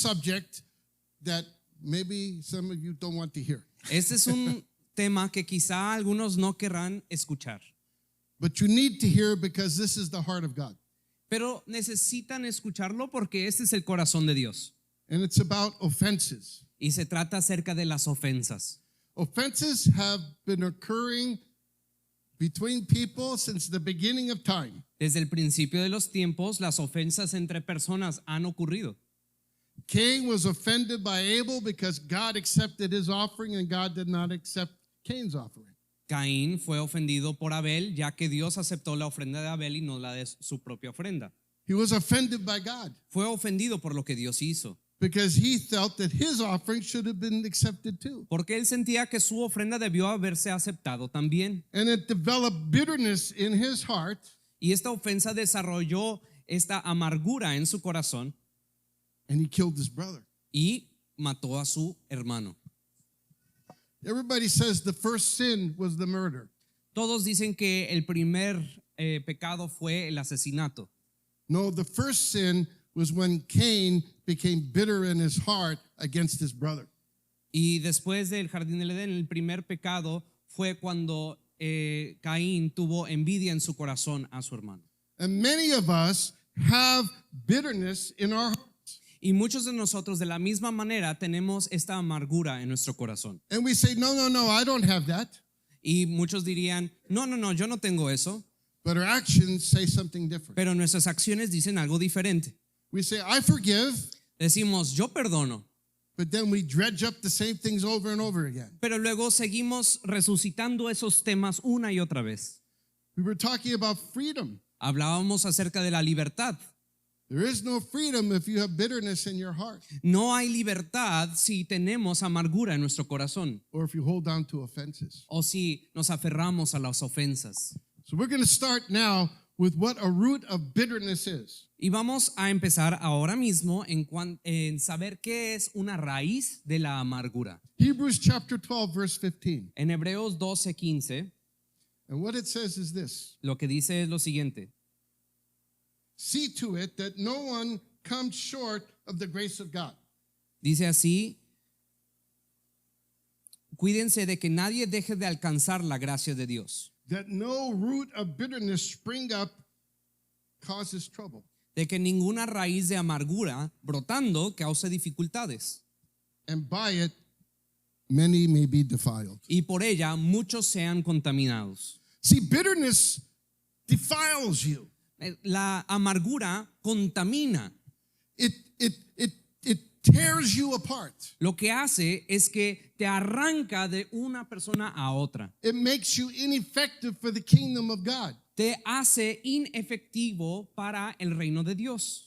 subject that maybe some of you don't want to hear. Este es un tema que quizá algunos no querrán escuchar, But you need to hear because this is the heart of God. pero necesitan escucharlo porque este es el corazón de Dios. And it's about offenses. Y se trata acerca de las ofensas. Offenses have been occurring between people since the beginning of time. Desde el principio de los tiempos, las ofensas entre personas han ocurrido. Cain was offended by Abel because God accepted his offering and God did not accept Cain's offering. Caín fue ofendido por Abel, ya que Dios aceptó la ofrenda de Abel y no la de su propia ofrenda. He was offended by God Fue ofendido por lo que Dios hizo, because he felt that his offering should have been accepted too. porque él sentía que su ofrenda debió haberse aceptado también. And it developed bitterness in his heart. Y esta ofensa desarrolló esta amargura en su corazón And he killed his brother. y mató a su hermano. Everybody says the first sin was the murder. Todos dicen que el primer pecado fue el asesinato. No, the first sin was when Cain became bitter in his heart against his brother. Y después del jardín del Edén, el primer pecado fue cuando Caín tuvo envidia en su corazón a su hermano. And many of us have bitterness in our hearts. Y muchos de nosotros de la misma manera tenemos esta amargura en nuestro corazón. And we say, no, I don't have that. Y muchos dirían, no, yo no tengo eso. But our actions say something different. Pero nuestras acciones dicen algo diferente. We say, I forgive, Decimos, yo perdono. but then we dredge up the same things over and over again. Pero luego seguimos resucitando esos temas una y otra vez. We were talking about freedom. Hablábamos acerca de la libertad. There is no freedom if you have bitterness in your heart No hay libertad si tenemos amargura en nuestro corazón or if you hold on to offenses. o si nos aferramos a las ofensas. So we're going to start now with what a root of bitterness is. Y vamos a empezar ahora mismo en saber qué es una raíz de la amargura. Hebrews chapter 12, verse 15. En Hebreos 12:15, And what it says is this: lo que dice es lo siguiente: see to it that no one comes short of the grace of God. dice así, cuídense de que nadie deje de alcanzar la gracia de Dios, That no root of bitterness spring up causes trouble. de que ninguna raíz de amargura brotando cause dificultades, And by it, many may be defiled. y por ella muchos sean contaminados. See, bitterness defiles you. La amargura contamina. It tears you apart. Lo que hace es que te arranca de una persona a otra. It makes you ineffective for the kingdom of God. Te hace inefectivo para el reino de Dios.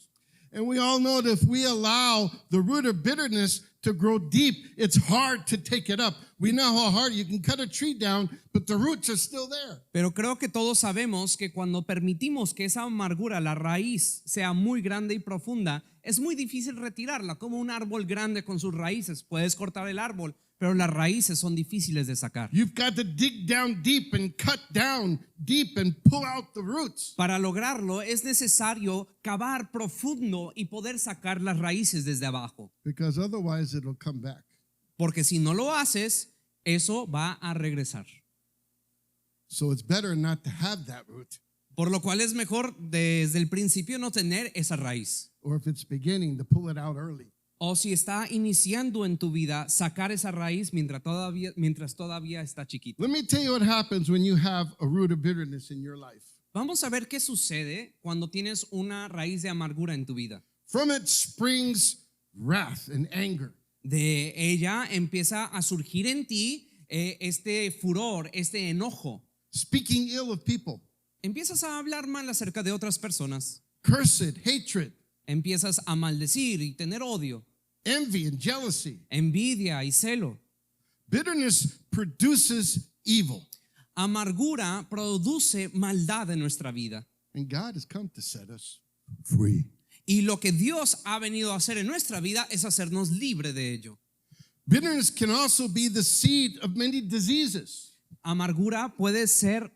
And we all know that if we allow the root of bitterness to grow deep, it's hard to take it up. We know how hard you can cut a tree down, but the roots are still there. Pero creo que todos sabemos que cuando permitimos que esa amargura, la raíz, sea muy grande y profunda, es muy difícil retirarla, como un árbol grande con sus raíces. Puedes cortar el árbol, pero las raíces son difíciles de sacar. You've got to dig down deep and cut down deep and pull out the roots. Para lograrlo es necesario cavar profundo y poder sacar las raíces desde abajo. Because otherwise it'll come back. Porque si no lo haces, eso va a regresar. So it's better not to have that root. Por lo cual es mejor desde el principio no tener esa raíz. Or if it's beginning, to pull it out early. O si está iniciando en tu vida, sacar esa raíz mientras todavía está chiquita. Let me tell you what happens when you have a root of bitterness in your life. Vamos a ver qué sucede cuando tienes una raíz de amargura en tu vida. From it springs wrath and anger. De ella empieza a surgir en ti este furor, este enojo. Speaking ill of people. Empiezas a hablar mal acerca de otras personas. Cursed, hatred, Empiezas a maldecir y tener odio, envy, and jealousy. envidia y celo. Bitterness produces evil. Amargura produce maldad en nuestra vida. And God has come to set us free. Y lo que Dios ha venido a hacer en nuestra vida es hacernos libre de ello. Bitterness can also be the seed of many diseases. Amargura puede ser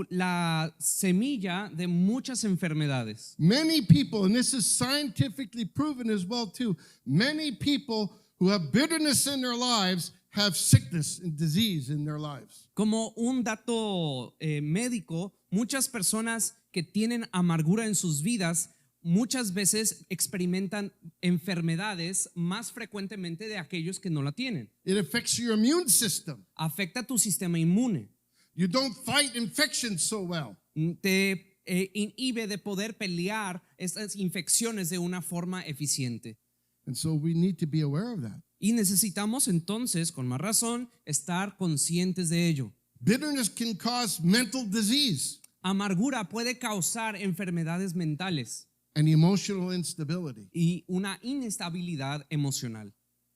la semilla de muchas enfermedades. Many people, and this is scientifically proven as well too, many people who have bitterness in their lives have sickness and disease in their lives. Como un dato médico, muchas personas que tienen amargura en sus vidas muchas veces experimentan enfermedades más frecuentemente de aquellos que no la tienen. It affects your immune system. Afecta tu sistema inmune. You don't fight infections so well. Te inhibe de poder pelear estas infecciones de una forma eficiente. And so we need to be aware of that. Y necesitamos entonces, con más razón, estar conscientes de ello. Bitterness can cause mental disease Amargura puede causar enfermedades mentales and emotional instability. y una inestabilidad emocional.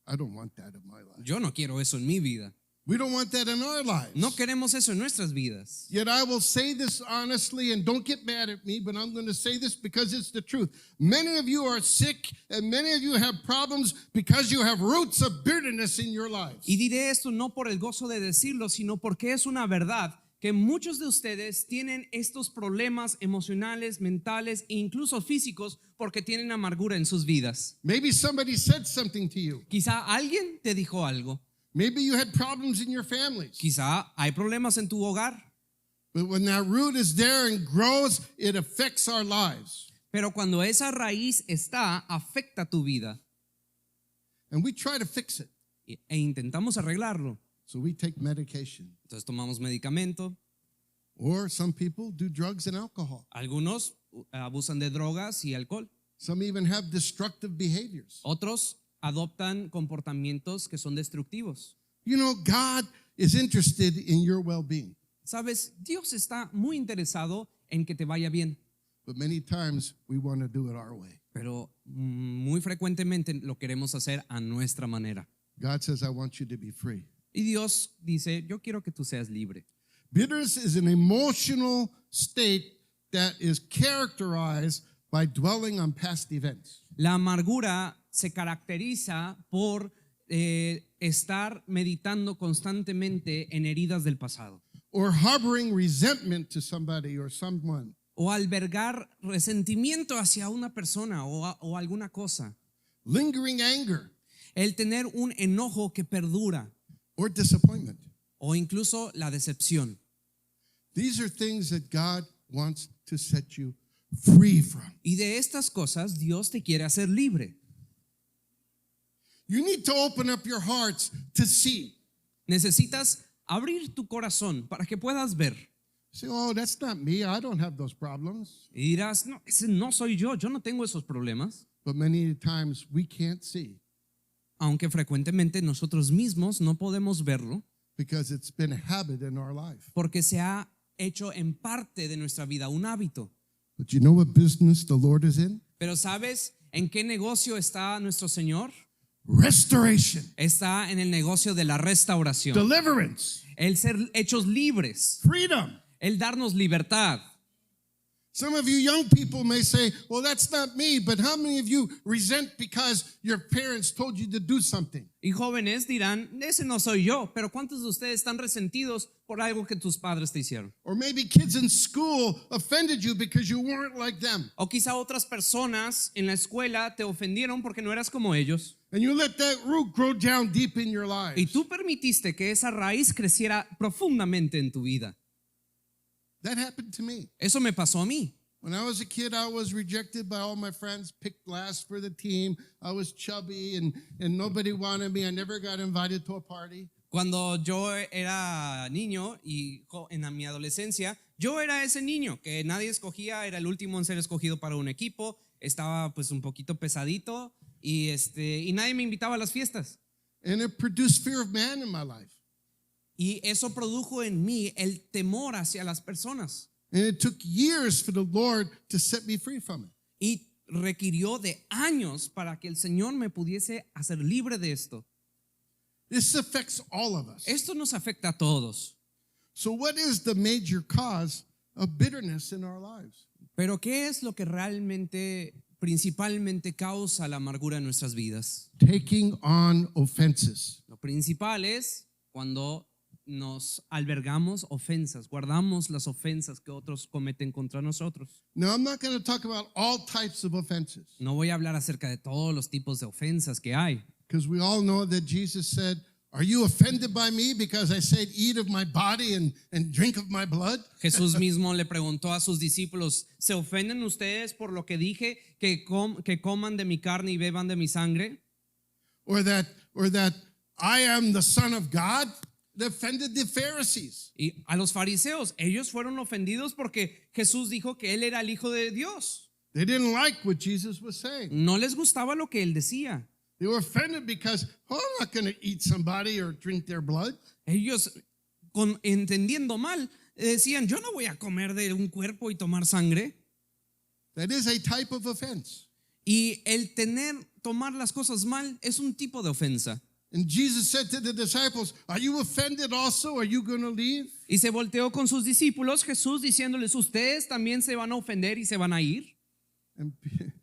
I don't want that in my life. Yo no quiero eso en mi vida. We don't want that in our lives. No queremos eso en nuestras vidas. Yet I will say this honestly, and don't get mad at me, but I'm going to say this because it's the truth. Many of you are sick, and many of you have problems because you have roots of bitterness in your lives. Y diré esto no por el gozo de decirlo, sino porque es una verdad que muchos de ustedes tienen estos problemas emocionales, mentales e incluso físicos porque tienen amargura en sus vidas. Maybe somebody said something to you. Quizá alguien te dijo algo. Maybe you had problems in your families. Quizá hay problemas en tu hogar. But when that root is there and grows, it affects our lives. Pero cuando esa raíz está, afecta tu vida. And we try to fix it. E intentamos arreglarlo. So we take medication. Entonces tomamos medicamento. Or some people do drugs and alcohol. Algunos abusan de drogas y alcohol. Some even have destructive behaviors. Otros adoptan comportamientos que son destructivos. You know, God is interested in your well-being. Sabes, Dios está muy interesado en que te vaya bien, But many times we want to do it our way. pero muy frecuentemente lo queremos hacer a nuestra manera. God says, I want you to be free. Y Dios dice, yo quiero que tú seas libre. Bitterness is an emotional state that is characterized by dwelling on past events. La amargura se caracteriza por estar meditando constantemente en heridas del pasado Or harboring resentment to somebody or someone. o albergar resentimiento hacia una persona o alguna cosa. Lingering anger El tener un enojo que perdura or disappointment. o incluso la decepción. These are things that God wants to set you free from. Y de estas cosas Dios te quiere hacer libre. You need to open up your hearts to see. Necesitas abrir tu corazón para que puedas ver. Say, oh, that's not me. I don't have those problems. Y dirás, no, ese no soy yo no tengo esos problemas. But many times we can't see Aunque frecuentemente nosotros mismos no podemos verlo because it's been a habit in our life. porque se ha hecho en parte de nuestra vida un hábito. But you know what business the Lord is in? Pero ¿sabes en qué negocio está nuestro Señor? Restoration, Está en el negocio de la restauración, deliverance, el ser hechos libres, freedom. el darnos libertad. Some of you young people may say, well, that's not me, but how many of you resent because your parents told you to do something? Y jóvenes dirán, ese no soy yo, pero ¿cuántos de ustedes están resentidos por algo que tus padres te hicieron? Or maybe kids in school offended you because you weren't like them. O quizá otras personas en la escuela te ofendieron porque no eras como ellos. And you let that root grow down deep in your Y lives. tú permitiste que esa raíz creciera profundamente en tu vida. That happened to me. Eso me pasó a mí. When I was a kid, I was rejected by all my friends, picked last for the team. I was chubby and nobody wanted me. I never got invited to a party. Cuando yo era niño y en mi adolescencia, yo era ese niño que nadie escogía, era el último en ser escogido para un equipo, estaba pues un poquito pesadito y nadie me invitaba a las fiestas. And it produced fear of man in my life. Y eso produjo en mí el temor hacia las personas. And it took years for the Lord to set me free from it. Y requirió de años para que el Señor me pudiese hacer libre de esto. This affects all of us. Esto nos afecta a todos. So what is the major cause of bitterness in our lives? Pero ¿qué es lo que realmente, principalmente causa la amargura en nuestras vidas? Taking on offenses. Lo principal es cuando nos albergamos ofensas, guardamos las ofensas que otros cometen contra nosotros. Now, I'm not going to talk about all types of offenses No voy a hablar acerca de todos los tipos de ofensas que hay, because we all know that Jesus said, "Are you offended by me because I said eat of my body and drink of my blood?" Jesús mismo le preguntó a sus discípulos, ¿se ofenden ustedes por lo que dije que coman de mi carne y beban de mi sangre? Or that I am the Son of God? It offended the Pharisees. Y a los fariseos, ellos fueron ofendidos porque Jesús dijo que él era el Hijo de Dios. They didn't like what Jesus was saying. No les gustaba lo que él decía. They were offended because, I'm not going to eat somebody or drink their blood. Ellos, entendiendo mal, decían, yo no voy a comer de un cuerpo y tomar sangre. That is a type of offense. Y el tomar las cosas mal es un tipo de ofensa. And Jesus said to the disciples, "Are you offended also? Are you going to leave?" Y se volteó con sus discípulos, Jesús diciéndoles, ¿ustedes también se van a ofender y se van a ir? And Peter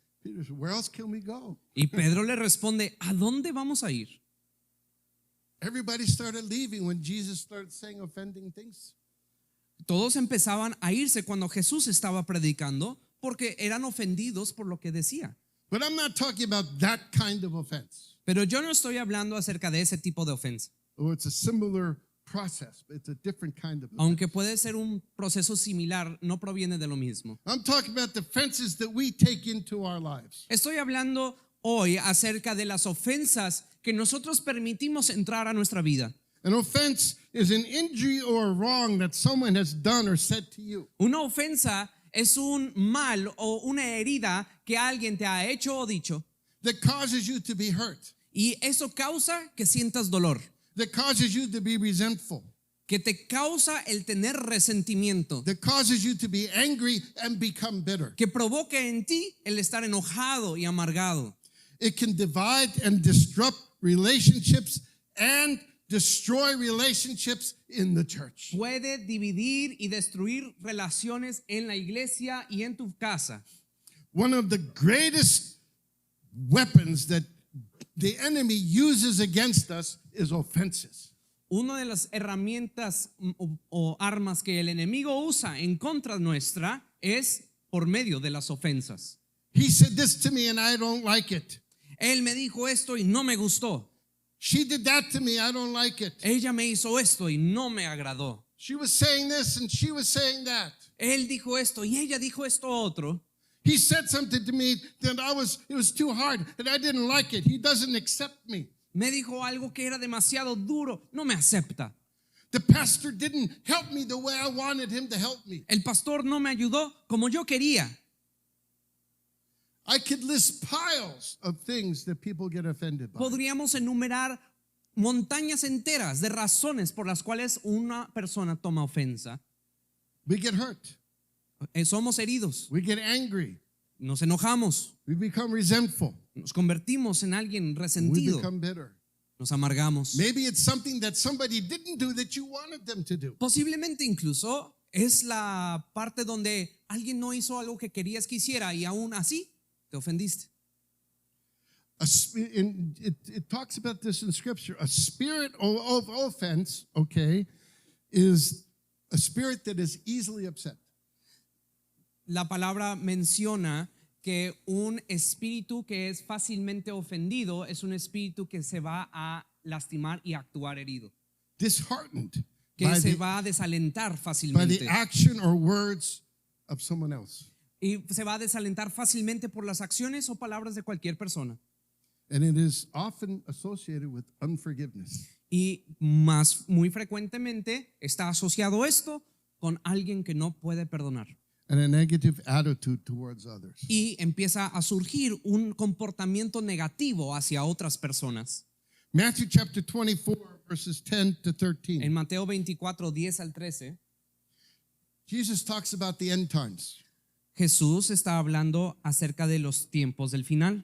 said, "Where else can we go?" Y Pedro le responde, ¿a dónde vamos a ir? Everybody started leaving when Jesus started saying offending things. Todos empezaban a irse cuando Jesús estaba predicando porque eran ofendidos por lo que decía. But I'm not talking about that kind of offense. Pero yo no estoy hablando acerca de ese tipo de ofensa, Or it's a similar process, but it's a different kind of offense. aunque puede ser un proceso similar, no proviene de lo mismo. I'm talking about the offenses that we take into our lives. Estoy hablando hoy acerca de las ofensas que nosotros permitimos entrar a nuestra vida. An offense is an injury or a wrong that someone has done or said to you. Una ofensa es un mal o una herida que alguien te ha hecho o dicho, That causes you to be hurt. y eso causa que sientas dolor, That causes you to be resentful. que te causa el tener resentimiento, That causes you to be angry and become bitter. que provoca en ti el estar enojado y amargado. It can divide and disrupt relationships and destroy relationships in the church. Puede dividir y destruir relaciones en la iglesia y en tu casa. One of the greatest weapons that the enemy uses against us is offenses. Una de las herramientas o armas que el enemigo usa en contra nuestra es por medio de las ofensas. He said this to me and I don't like it. Él me dijo esto y no me gustó. She did that to me, I don't like it. Ella me hizo esto y no me agradó. She was saying this and she was saying that. Él dijo esto y ella dijo esto otro. He said something to me that it was too hard and I didn't like it. He doesn't accept me. Me dijo algo que era demasiado duro, no me acepta. The pastor didn't help me the way I wanted him to help me. El pastor no me ayudó como yo quería. I could list piles of things that people get offended by. Podríamos enumerar montañas enteras de razones por las cuales una persona toma ofensa. We get hurt. Somos heridos, We get angry. nos enojamos, We become resentful. nos convertimos en alguien We resentido, become bitter. nos amargamos. Maybe it's something that somebody didn't do that you wanted them to do. Posiblemente incluso es la parte donde alguien no hizo algo que querías que hiciera y aún así te ofendiste. It talks about this in Scripture. A spirit of offense, okay, is a spirit that is easily upset. La palabra menciona que un espíritu que es fácilmente ofendido es un espíritu que se va a lastimar y actuar herido, Disheartened que by se the, va a desalentar by fácilmente the action or words of someone else. y se va a desalentar fácilmente por las acciones o palabras de cualquier persona. And it is often associated with unforgiveness. Y muy frecuentemente está asociado esto con alguien que no puede perdonar. And a negative attitude towards others. Y empieza a surgir un comportamiento negativo hacia otras personas. Matthew chapter 24, verses 10 to 13. En Mateo 24, 10 al 13, Jesus talks about the end times. Jesús está hablando acerca de los tiempos del final.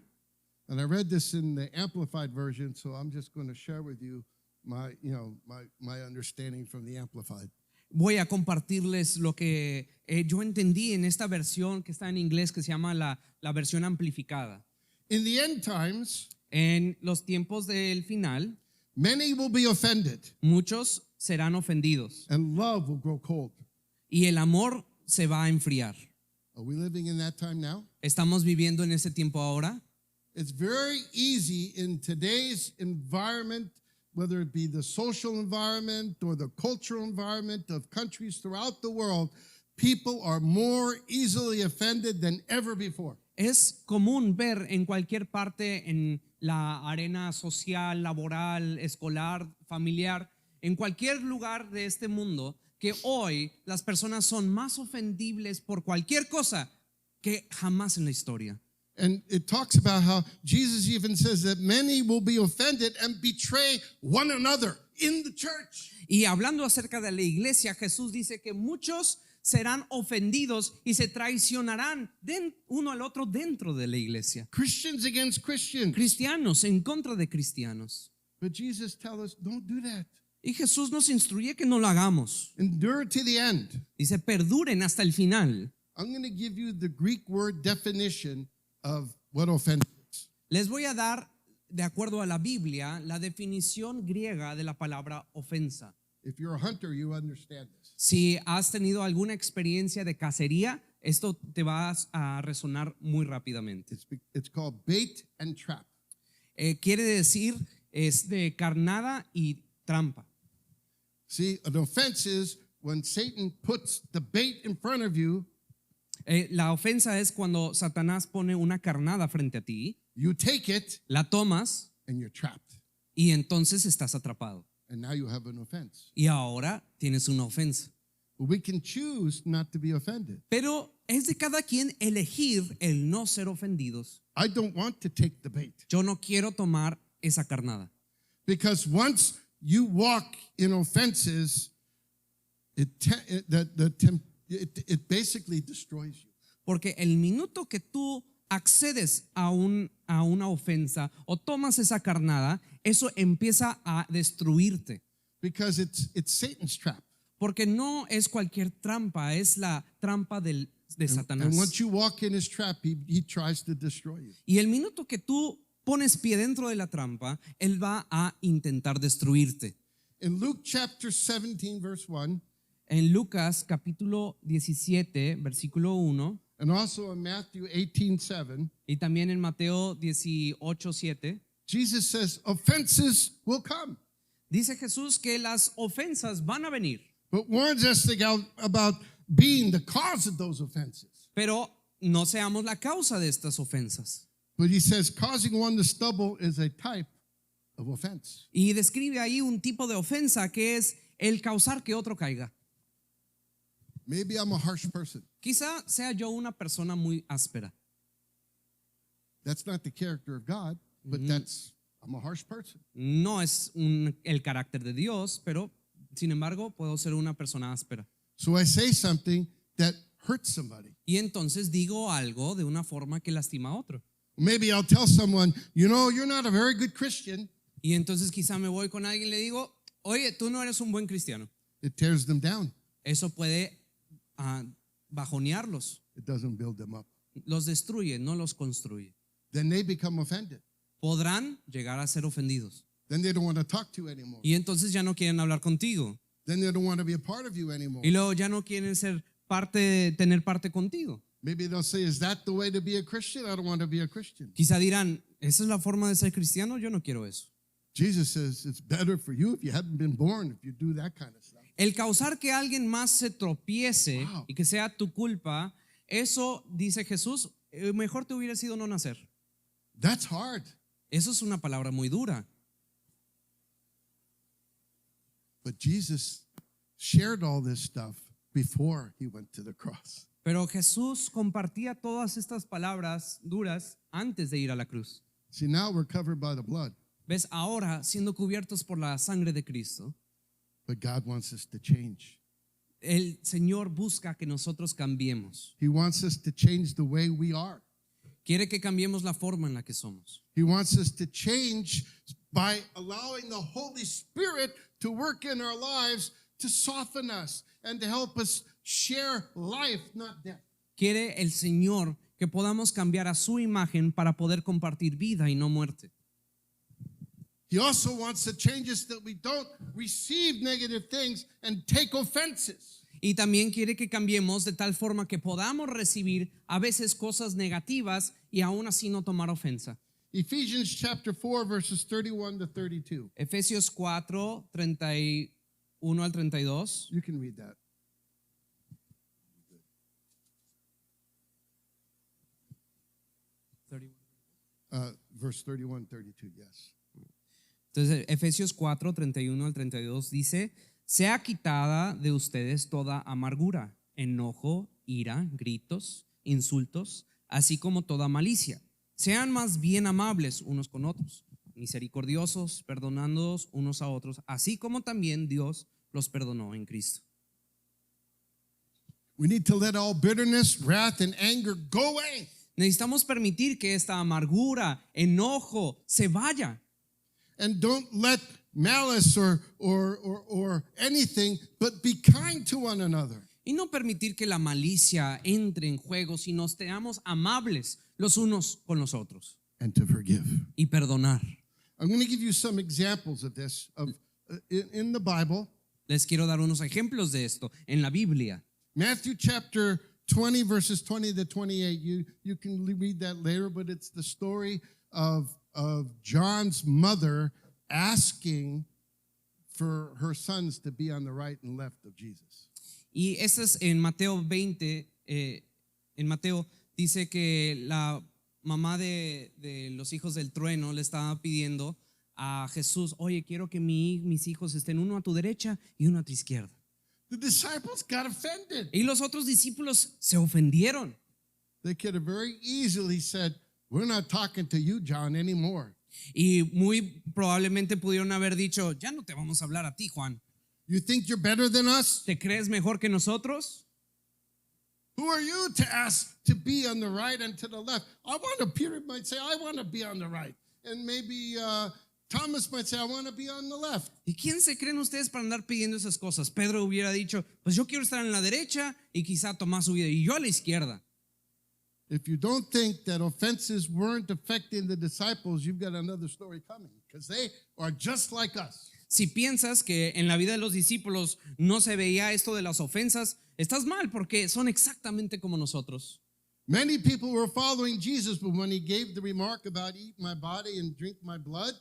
And I read this in the Amplified version, so I'm just going to share with you my understanding from the Amplified. Voy a compartirles lo que yo entendí en esta versión que está en inglés que se llama la versión amplificada. In the end times, En los tiempos del final, many will be offended, muchos serán ofendidos and love will grow cold. y el amor se va a enfriar. Are we living in that time now? ¿Estamos viviendo en ese tiempo ahora? It's very easy in today's environment, whether it be the social environment or the cultural environment of countries throughout the world, people are more easily offended than ever before. Es común ver en cualquier parte, en la arena social, laboral, escolar, familiar, en cualquier lugar de este mundo, que hoy las personas son más ofendibles por cualquier cosa que jamás en la historia. And it talks about how Jesus even says that many will be offended and betray one another in the church. Y hablando acerca de la iglesia, Jesús dice que muchos serán ofendidos y se traicionarán uno al otro dentro de la iglesia. Christians against Christians. Cristianos en contra de cristianos. But Jesus tells us, don't do that. Y Jesús nos instruye que no lo hagamos. Endure to the end. Dice, perduren hasta el final. I'm going to give you the Greek word definition of what offense is. Les voy a dar, de acuerdo a la Biblia, la definición griega de la palabra ofensa. If you're a hunter, you understand this. Si has tenido alguna experiencia de cacería, esto te va a resonar muy rápidamente. It's called bait and trap. Quiere decir, es de carnada y trampa. See, an offense is when Satan puts the bait in front of you, La ofensa es cuando Satanás pone una carnada frente a ti, you take it, la tomas and you're trapped. y entonces estás atrapado. And now you have an offense. Y ahora tienes una ofensa. But we can choose not to be offended. Pero es de cada quien elegir el no ser ofendidos. I don't want to take the bait Yo no quiero tomar esa carnada. because once you walk in offenses, it basically destroys you. Porque el minuto que tú accedes a una ofensa o tomas esa carnada, eso empieza a destruirte. Because it's Satan's trap. Porque no es cualquier trampa, es la trampa de And Satanás. once you walk in his trap, he tries to destroy you. Y el minuto que tú pones pie dentro de la trampa, él va a intentar destruirte. In Luke chapter 17, verse 1, En Lucas capítulo 17, versículo 1, and also in Matthew 18, 7, y también en Mateo 18, 7, Jesus says, offenses will come, dice Jesús que las ofensas van a venir, but warns us about being the cause of those offenses. pero no seamos la causa de estas ofensas. But he says, causing one to stumble is a type of offense. Y describe ahí un tipo de ofensa que es el causar que otro caiga. Maybe I'm a harsh person. Quizá sea yo una persona muy áspera. That's not the character of God, but I'm a harsh person. No es el carácter de Dios, pero sin embargo puedo ser una persona áspera. So I say something that hurts somebody. Y entonces digo algo de una forma que lastima a otro. Maybe I'll tell someone, you're not a very good Christian. Y entonces quizá me voy con alguien y le digo, oye, tú no eres un buen cristiano. It tears them down. Eso puede bajonearlos. It doesn't build them up. Los destruye, no los construye. Then they become offended. Podrán llegar a ser ofendidos. Then they don't want to talk to you anymore. Y entonces ya no quieren hablar contigo. Then they don't want to be a part of you anymore. Y luego ya no quieren tener parte contigo. Maybe they'll say, is that the way to be a Christian? I don't want to be a Christian. Quizá dirán, ¿esa es la forma de ser cristiano? Yo no quiero eso. Jesus says it's better for you if you hadn't been born, if you do that kind of stuff. El causar que alguien más se tropiece Wow. y que sea tu culpa, eso, dice Jesús, mejor te hubiera sido no nacer. That's hard. Eso es una palabra muy dura. But Jesus shared all this stuff before he went to the cross. Pero Jesús compartía todas estas palabras duras antes de ir a la cruz. See, now we're covered by the blood, ¿Ves? Ahora, siendo cubiertos por la sangre de Cristo, but God wants us to change. el Señor busca que nosotros cambiemos. He wants us to change the way we are. Quiere que cambiemos la forma en la que somos. He wants us to change by allowing the Holy Spirit to work in our lives to soften us and to help us share life, not death. Quiere el Señor que podamos cambiar a su imagen para poder compartir vida y no muerte. He also wants to change us that we don't receive negative things and take offenses. Y también quiere que cambiemos de tal forma que podamos recibir a veces cosas negativas y aún así no tomar ofensa. Ephesians chapter 4, verses 31 to 32. Efesios 4, 31 al 32. You can read that. Verse 31, 32, yes. Entonces, Efesios 4, 31 al 32 dice: sea quitada de ustedes toda amargura, enojo, ira, gritos, insultos, así como toda malicia. Sean más bien amables unos con otros, misericordiosos, perdonándoos unos a otros, así como también Dios los perdonó en Cristo. We need to let all bitterness, wrath, and anger go away. Necesitamos permitir que esta amargura, enojo se vaya. And don't let malice or anything, but be kind to one another. Y no permitir que la malicia entre en juego, sino seamos amables los unos con los otros And to forgive. y perdonar. I'm going to give you some examples of this in the Bible. Les quiero dar unos ejemplos de esto en la Biblia. Matthew chapter 20, verses 20 to 28. You can read that later, but it's the story of John's mother asking for her sons to be on the right and left of Jesus. Y esto es en Mateo 20. En Mateo dice que la mamá de los hijos del trueno le estaba pidiendo a Jesús: oye, quiero que mis hijos estén uno a tu derecha y uno a tu izquierda. The disciples got offended. Y los otros discípulos se ofendieron. They could have very easily said, "We're not talking to you, John, anymore. Y muy probablemente pudieron haber dicho: ya no te vamos a hablar a ti, Juan. You think you're better than us? ¿Te crees mejor que nosotros? Who are you to ask to be on the right and to the left?" Peter might say, "I want to be on the right." And maybe Thomas might say, "I want to be on the left." ¿Y quién se creen ustedes para andar pidiendo esas cosas? Pedro hubiera dicho: pues yo quiero estar en la derecha, y quizá Tomás hubiera, y yo a la izquierda. If you don't think that offenses weren't affecting the disciples, you've got another story coming, because they are just like us. Si piensas que en la vida de los discípulos no se veía esto de las ofensas, estás mal, porque son exactamente como nosotros. Many people were following Jesus, but when he gave the remark about eat my body and drink my blood,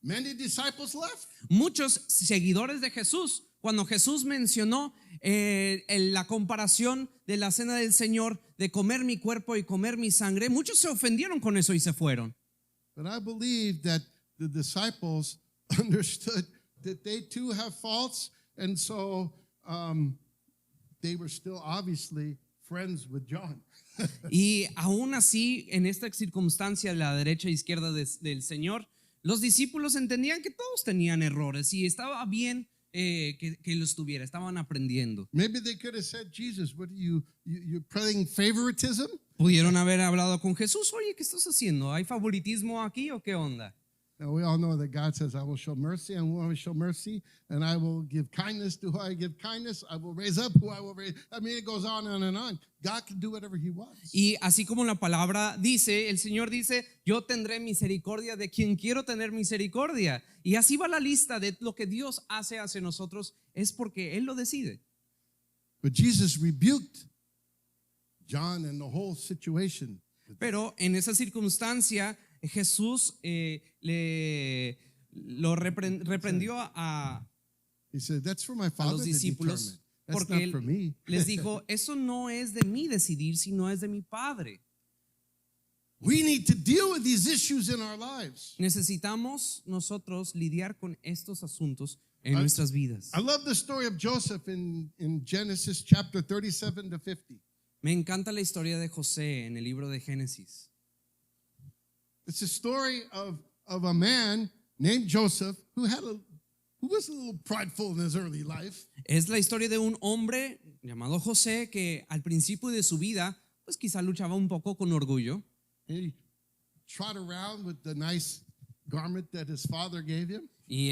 many disciples left. Muchos seguidores de Jesús, cuando Jesús mencionó la comparación de la cena del Señor, de comer mi cuerpo y comer mi sangre, muchos se ofendieron con eso y se fueron. But I believe that the disciples understood that they too have faults, and so they were still obviously friends with John. Y aún así, en esta circunstancia de la derecha e izquierda del Señor, los discípulos entendían que todos tenían errores y estaba bien que los tuviera, estaban aprendiendo. Maybe they could have said, "Jesus, what are you're playing favoritism?" Pudieron haber hablado con Jesús: oye, ¿qué estás haciendo? ¿Hay favoritismo aquí o qué onda? Now we all know that God says, "I will show mercy and who I will show mercy, and I will give kindness to who I give kindness. I will raise up who I will raise." I mean, it goes on and on. God can do whatever he wants. Y así como la palabra dice, el Señor dice: yo tendré misericordia de quien quiero tener misericordia. Y así va la lista de lo que Dios hace hacia nosotros, es porque Él lo decide. But Jesus rebuked John and the whole situation. Pero en esa circunstancia Jesús lo reprendió a He said, "That's for my los Father to discípulos, determine. That's porque not Él for me." les dijo: eso no es de mí decidir, sino es de mi Padre. We need to deal with these issues in our lives. Necesitamos nosotros lidiar con estos asuntos en nuestras vidas. I love the story of Joseph in Genesis chapter 37 to 50. Me encanta la historia de José en el libro de Génesis. It's a story of a man named Joseph who was a little prideful in his early life. Es la historia de un hombre llamado José que al principio de su vida, pues quizá luchaba un poco con orgullo. He trotted around with the nice garment that his father gave him. Y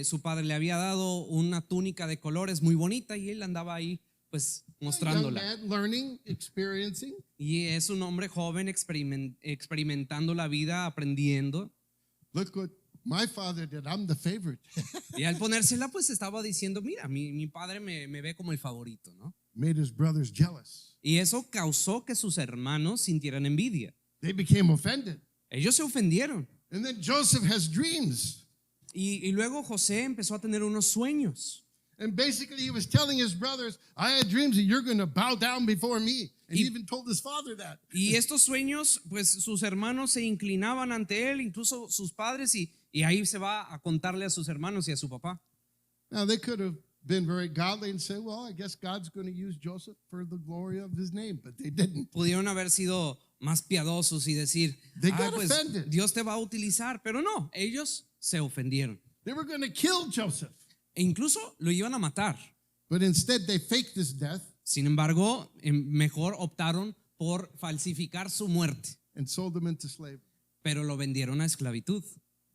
su padre le había dado una túnica de colores muy bonita y él andaba ahí pues Young mostrándola. man, learning, experiencing. Y es un hombre joven experimentando la vida, aprendiendo. Look what My father did. I'm the favorite. Y al ponérsela, pues estaba diciendo, mira, mi padre me ve como el favorito, ¿no? Made his brothers jealous. Y eso causó que sus hermanos sintieran envidia. They became offended. Ellos se ofendieron. And then Joseph has dreams. Y luego José empezó a tener unos sueños. And basically, he was telling his brothers, I had dreams that you're going to bow down before me. And he Y- even told his father that. Y estos sueños, pues sus hermanos se inclinaban ante él, incluso sus padres, y ahí se va a contarle a sus hermanos y a su papá. Now, they could have been very godly and said, well, I guess God's going to use Joseph for the glory of his name. But they didn't. Pudieron haber sido más piadosos y decir, They got pues offended. Dios te va a utilizar, pero no, ellos se ofendieron. They were going to kill Joseph. E incluso lo iban a matar. But instead, they faked his death Sin embargo, mejor optaron por falsificar su muerte, and sold him into slavery. pero lo vendieron a esclavitud.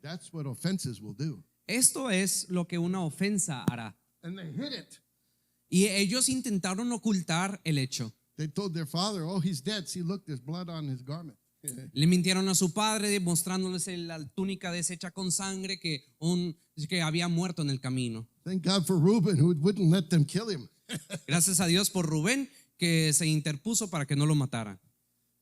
That's what offenses will do. Esto es lo que una ofensa hará. And they hid it. Y ellos intentaron ocultar el hecho. They told their father, oh, he's dead. See, look, there's blood on his garment. Le mintieron a su padre mostrándoles la túnica deshecha con sangre que había muerto en el camino. Thank God for Reuben, who wouldn't let them kill him. Gracias a Dios por Rubén que se interpuso para que no lo mataran.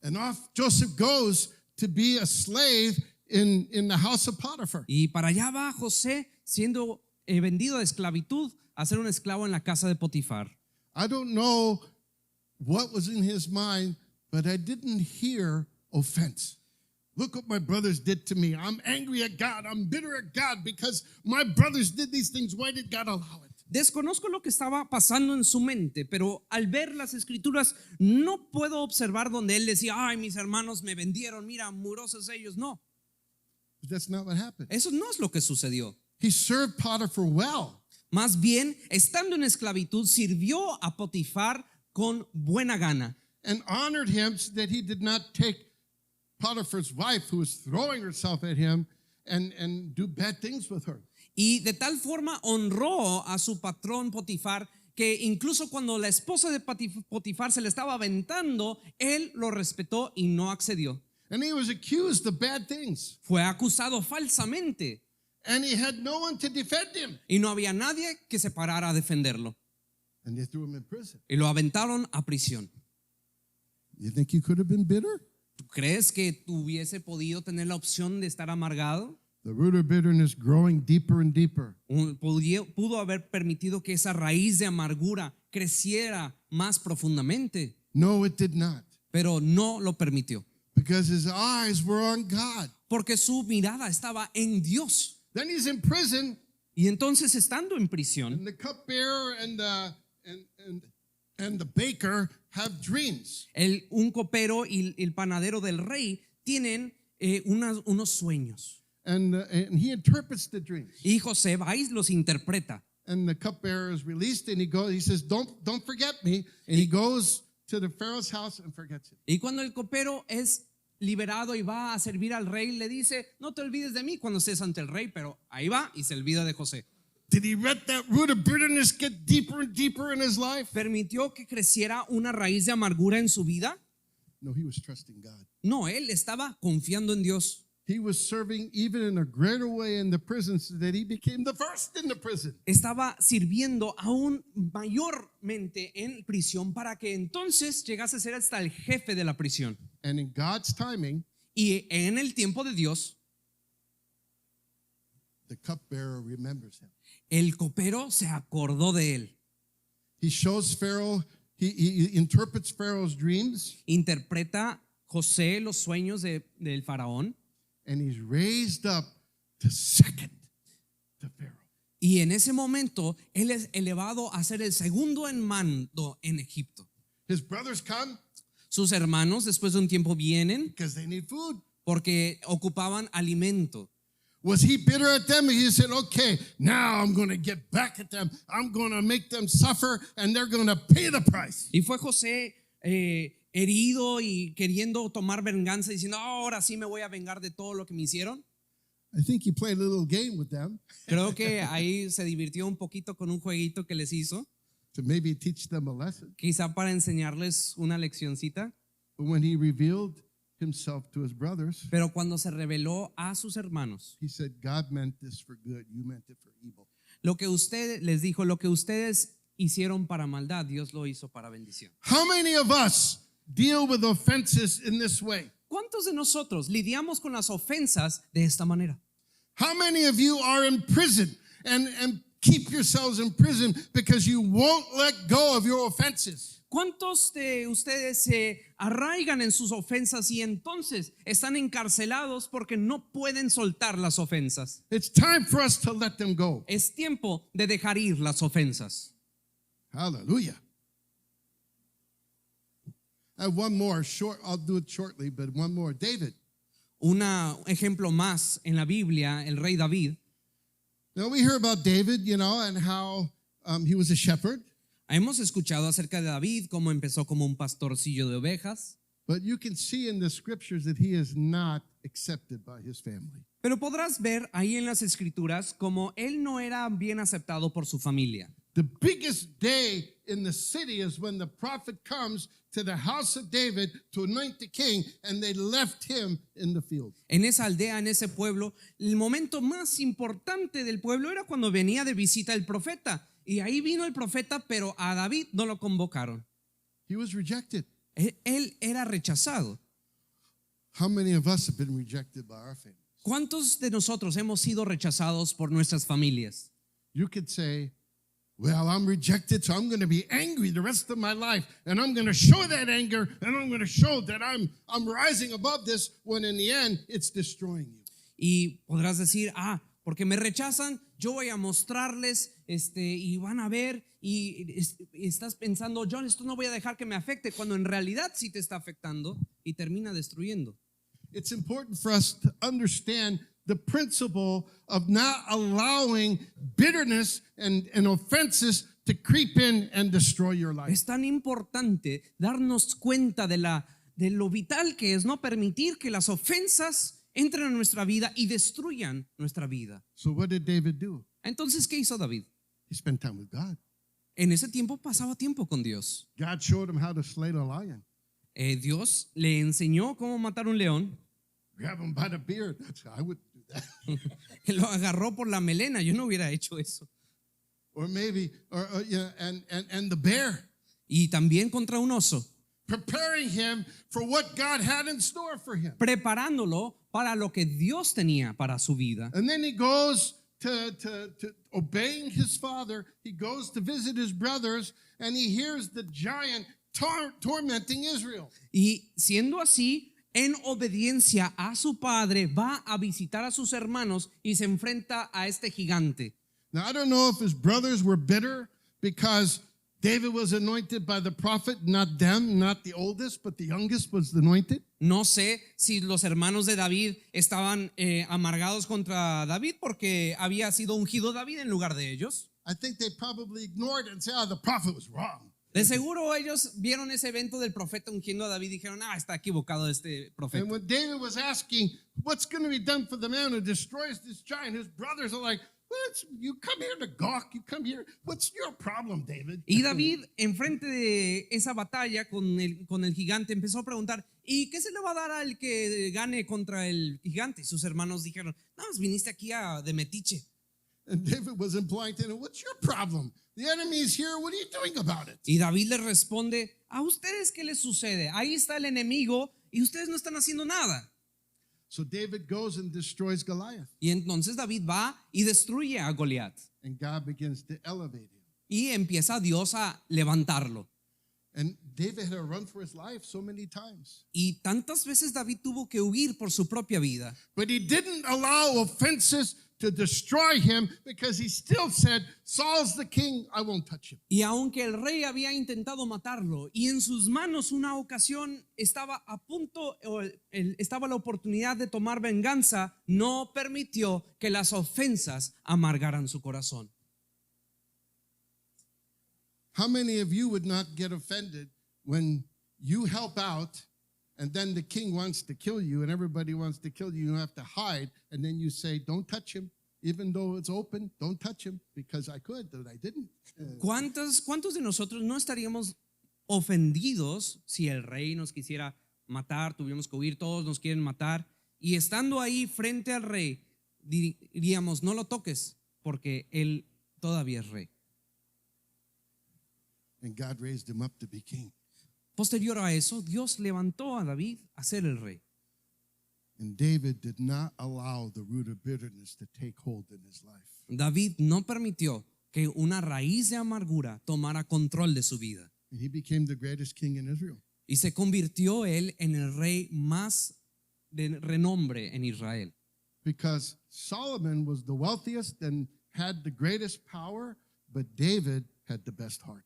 And off Joseph goes to be a slave in the house of Potiphar. Y para allá va José siendo vendido de esclavitud a ser un esclavo en la casa de Potifar. I don't know what was in his mind, but I didn't hear offense. Look what my brothers did to me. I'm angry at God. I'm bitter at God because my brothers did these things. Why did God allow it? Desconozco lo que estaba pasando en su mente, pero al ver las escrituras no puedo observar donde él decía, ay, mis hermanos me vendieron, mira, murosos ellos. No, But that's not what happened. eso no es lo que sucedió. He served Potiphar well. Más bien, estando en esclavitud, sirvió a Potifar con buena gana And honored him so that he did not take Potiphar's wife, who was throwing herself at him, and do bad things with her. y de tal forma honró a su patrón Potifar que incluso cuando la esposa de Potifar se le estaba aventando, él lo respetó y no accedió. And he was accused of bad things. Fue acusado falsamente And he had no one to defend him. y no había nadie que se parara a defenderlo. And they threw him in prison. Y lo aventaron a prisión. You think you could have been bitter? ¿Tú crees que tuviese podido tener la opción de estar amargado? The root of bitterness growing deeper and deeper. Pudo haber permitido que esa raíz de amargura creciera más profundamente, No, it did not. pero no lo permitió, Because his eyes were on God. porque su mirada estaba en Dios. Then he's in prison, Y entonces, estando en prisión, and the cupbearer and the baker have dreams. un copero y el panadero del rey tienen unos sueños. And he interprets the dreams. Y José va y los interpreta. And the cupbearer is released, and he says, don't forget me. And he goes to the Pharaoh's house and forgets him. Y cuando el copero es liberado y va a servir al rey, le dice, no te olvides de mí cuando estés ante el rey, pero ahí va y se olvida de José. Did he let that root of bitterness get deeper and deeper in his life? ¿Permitió que creciera una raíz de amargura en su vida? No, he was trusting God. No, él estaba confiando en Dios. He was serving even in a greater way in the prison so that he became the first in the prison. Estaba sirviendo aún mayormente en prisión para que entonces llegase a ser hasta el jefe de la prisión. And in God's timing, Y en el tiempo de Dios, the cupbearer remembers him. el copero se acordó de él. He shows Pharaoh, he interprets Pharaoh's dreams, Interpreta José los sueños del faraón. and he's raised up to second to Pharaoh. Y en ese momento, él es elevado a ser el segundo en mando en Egipto. His brothers come Sus hermanos después de un tiempo vienen because they need food. porque ocupaban alimento. Was he bitter at them? He said, okay, now I'm going to get back at them. I'm going to make them suffer, and they're going to pay the price. Y fue José herido y queriendo tomar venganza, diciendo, ahora sí me voy a vengar de todo lo que me hicieron. I think he played a little game with them Creo que ahí se divirtió un poquito con un jueguito que les hizo, to maybe teach them a lesson. quizá para enseñarles una leccioncita. But when he revealed himself to his brothers, Pero cuando se reveló a sus hermanos, he said, God meant this for good. You meant it for evil. lo que usted les dijo, lo que ustedes hicieron para maldad, Dios lo hizo para bendición. How many of us deal with offenses in this way? ¿Cuántos de nosotros lidiamos con las ofensas de esta manera? How many of you are in prison and keep yourselves in prison because you won't let go of your offenses? ¿Cuántos de ustedes se arraigan en sus ofensas y entonces están encarcelados porque no pueden soltar las ofensas? It's time for us to let them go. Es tiempo de dejar ir las ofensas. Hallelujah. I have one more short, I'll do it shortly, but one more. David. Un ejemplo más en la Biblia, el rey David. Now we hear about David, and how he was a shepherd. Hemos escuchado acerca de David, cómo empezó como un pastorcillo de ovejas, But you can see in the scriptures that he is not accepted by his family. pero podrás ver ahí en las escrituras como él no era bien aceptado por su familia. The biggest day in the city is when the prophet comes to the house of David to anoint the king, and they left him in the field. En esa aldea, en ese pueblo, el momento más importante del pueblo era cuando venía de visita el profeta. Y ahí vino el profeta, pero a David no lo convocaron. He was rejected. Él era rechazado. How many of us have been rejected by our families? ¿Cuántos de nosotros hemos sido rechazados por nuestras familias? You could say, well, I'm rejected, so I'm going to be angry the rest of my life, and I'm going to show that anger, and I'm going to show that I'm rising above this, when in the end, it's destroying you. Y podrás decir, porque me rechazan, yo voy a mostrarles, y van a ver, y estás pensando, John, esto no voy a dejar que me afecte, cuando en realidad sí te está afectando y termina destruyendo. It's important for us to understand the principle of not allowing bitterness and offenses to creep in and destroy your life. Es tan importante darnos cuenta de lo vital que es no permitir que las ofensas entren en nuestra vida y destruyan nuestra vida. So what did David do? Entonces, ¿qué hizo David? He spent time with God. En ese tiempo pasaba tiempo con Dios. God showed him how to slay the lion. Dios le enseñó cómo matar un león. Grab him by the beard. I wouldn't do that. Lo agarró por la melena. Yo no hubiera hecho eso. Or maybe, and the bear. Y también contra un oso, Preparing him for what God had in store for him. preparándolo para lo que Dios tenía para su vida. And then he goes to obeying his father. He goes to visit his brothers, and he hears the giant tormenting Israel. Y siendo así, en obediencia a su padre, va a visitar a sus hermanos y se enfrenta a este gigante. Now, I don't know if his brothers were bitter because David was anointed by the prophet, not them, not the oldest, but the youngest was anointed. No sé si los hermanos de David estaban amargados contra David porque había sido ungido David en lugar de ellos. I think they probably ignored it and said, the prophet was wrong. De seguro ellos vieron ese evento del profeta ungiendo a David y dijeron, está equivocado este profeta. And when David was asking, what's going to be done for the man who destroys this giant, his brothers are like, you come here to gawk, you come here. What's your problem, David? Y David, enfrente de esa batalla con el gigante, empezó a preguntar, ¿y qué se le va a dar al que gane contra el gigante? Y sus hermanos dijeron, no, viniste aquí de metiche. And David was implying to him, what's your problem? The enemy is here. What are you doing about it? Y David le responde, ¿a ustedes qué les sucede? Ahí está el enemigo y ustedes no están haciendo nada. So David goes and destroys Goliath. Y entonces David va y destruye a Goliat. And God begins to elevate him. Y empieza Dios a levantarlo. And David had to run for his life so many times. Y tantas veces David tuvo que huir por su propia vida. But he didn't allow offenses to destroy him because he still said, Saul's the king, I won't touch him. Y aunque el rey había intentado matarlo y en sus manos una ocasión estaba a punto, estaba la oportunidad de tomar venganza, no permitió que las ofensas amargaran su corazón. How many of you would not get offended when you help out and then the king wants to kill you and everybody wants to kill you, you have to hide, and then you say, don't touch him, even though it's open, don't touch him, because I could, but I didn't. ¿Cuántos de nosotros no estaríamos ofendidos si el rey nos quisiera matar, tuvimos que huir, todos nos quieren matar. Y estando ahí frente al rey, diríamos, no lo toques, porque él todavía es rey. And God raised him up to be king. Posterior a eso, Dios levantó a David a ser el rey. And David did not allow the root of bitterness to take hold in his life. David no permitió que una raíz de amargura tomara control de su vida. And he became the greatest king in Israel. Y se convirtió él en el rey más de renombre en Israel. Because Solomon was the wealthiest and had the greatest power, but David had the best heart.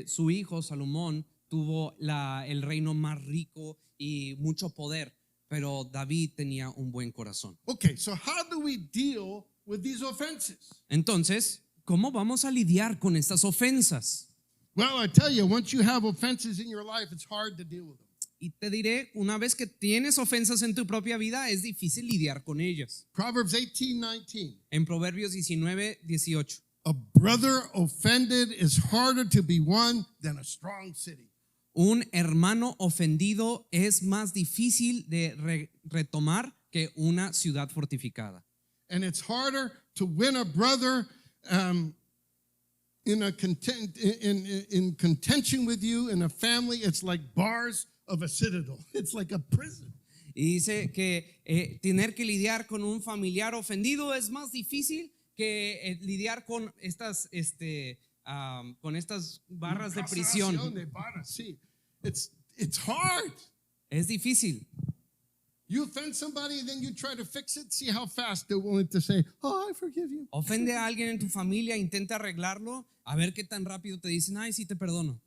Su hijo Salomón tuvo el reino más rico y mucho poder, pero David tenía un buen corazón. Okay, so how do we deal with these offenses? Entonces, ¿cómo vamos a lidiar con estas ofensas? Well, I tell you, once you have offenses in your life, it's hard to deal with them. Y te diré, una vez que tienes ofensas en tu propia vida, es difícil lidiar con ellas. Proverbs 18:19. En Proverbios 19:18. A brother offended is harder to be won than a strong city. Un hermano ofendido es más difícil de retomar que una ciudad fortificada. And it's harder to win a brother in contention with you in a family. It's like bars of a citadel. It's like a prison. Y dice que tener que lidiar con un familiar ofendido es más difícil que lidiar con estas barras de prisión. Sí. It's hard. Es difícil. You offend somebody and then you try to fix it. See how fast they're willing to say, "Oh, I forgive you." Ofende a alguien en tu familia, intenta arreglarlo, a ver qué tan rápido te dicen, ay, sí te perdono.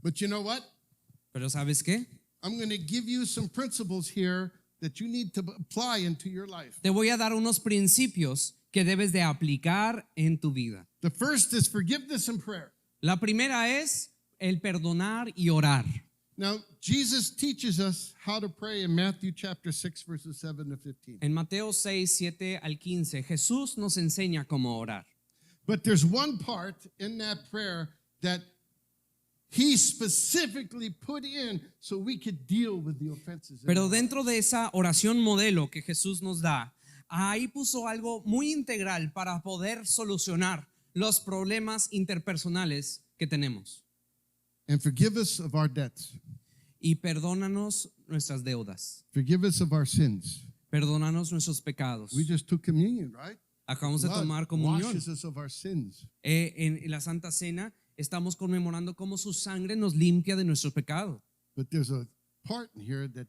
But you know what? Pero ¿sabes qué? I'm going to give you some principles here that you need to apply into your life. Te voy a dar unos principios que debes de aplicar en tu vida. The first is forgiveness and prayer. La primera es el perdonar y orar. Now, Jesus teaches us how to pray in Matthew chapter 6, verses 7 to 15. En Mateo 6, 7 al 15, Jesús nos enseña cómo orar. But there's one part in that prayer that he specifically put in so we could deal with the offenses. Pero dentro de esa oración modelo que Jesús nos da, ahí puso algo muy integral para poder solucionar los problemas interpersonales que tenemos. And forgive us of our debts. Y perdónanos nuestras deudas. Forgive us of our sins. Perdónanos nuestros pecados. We just took communion, right? Acabamos de Blood tomar comunión. washes us of our sins. En la Santa Cena estamos conmemorando cómo su sangre nos limpia de nuestro pecado. But there's a part in here that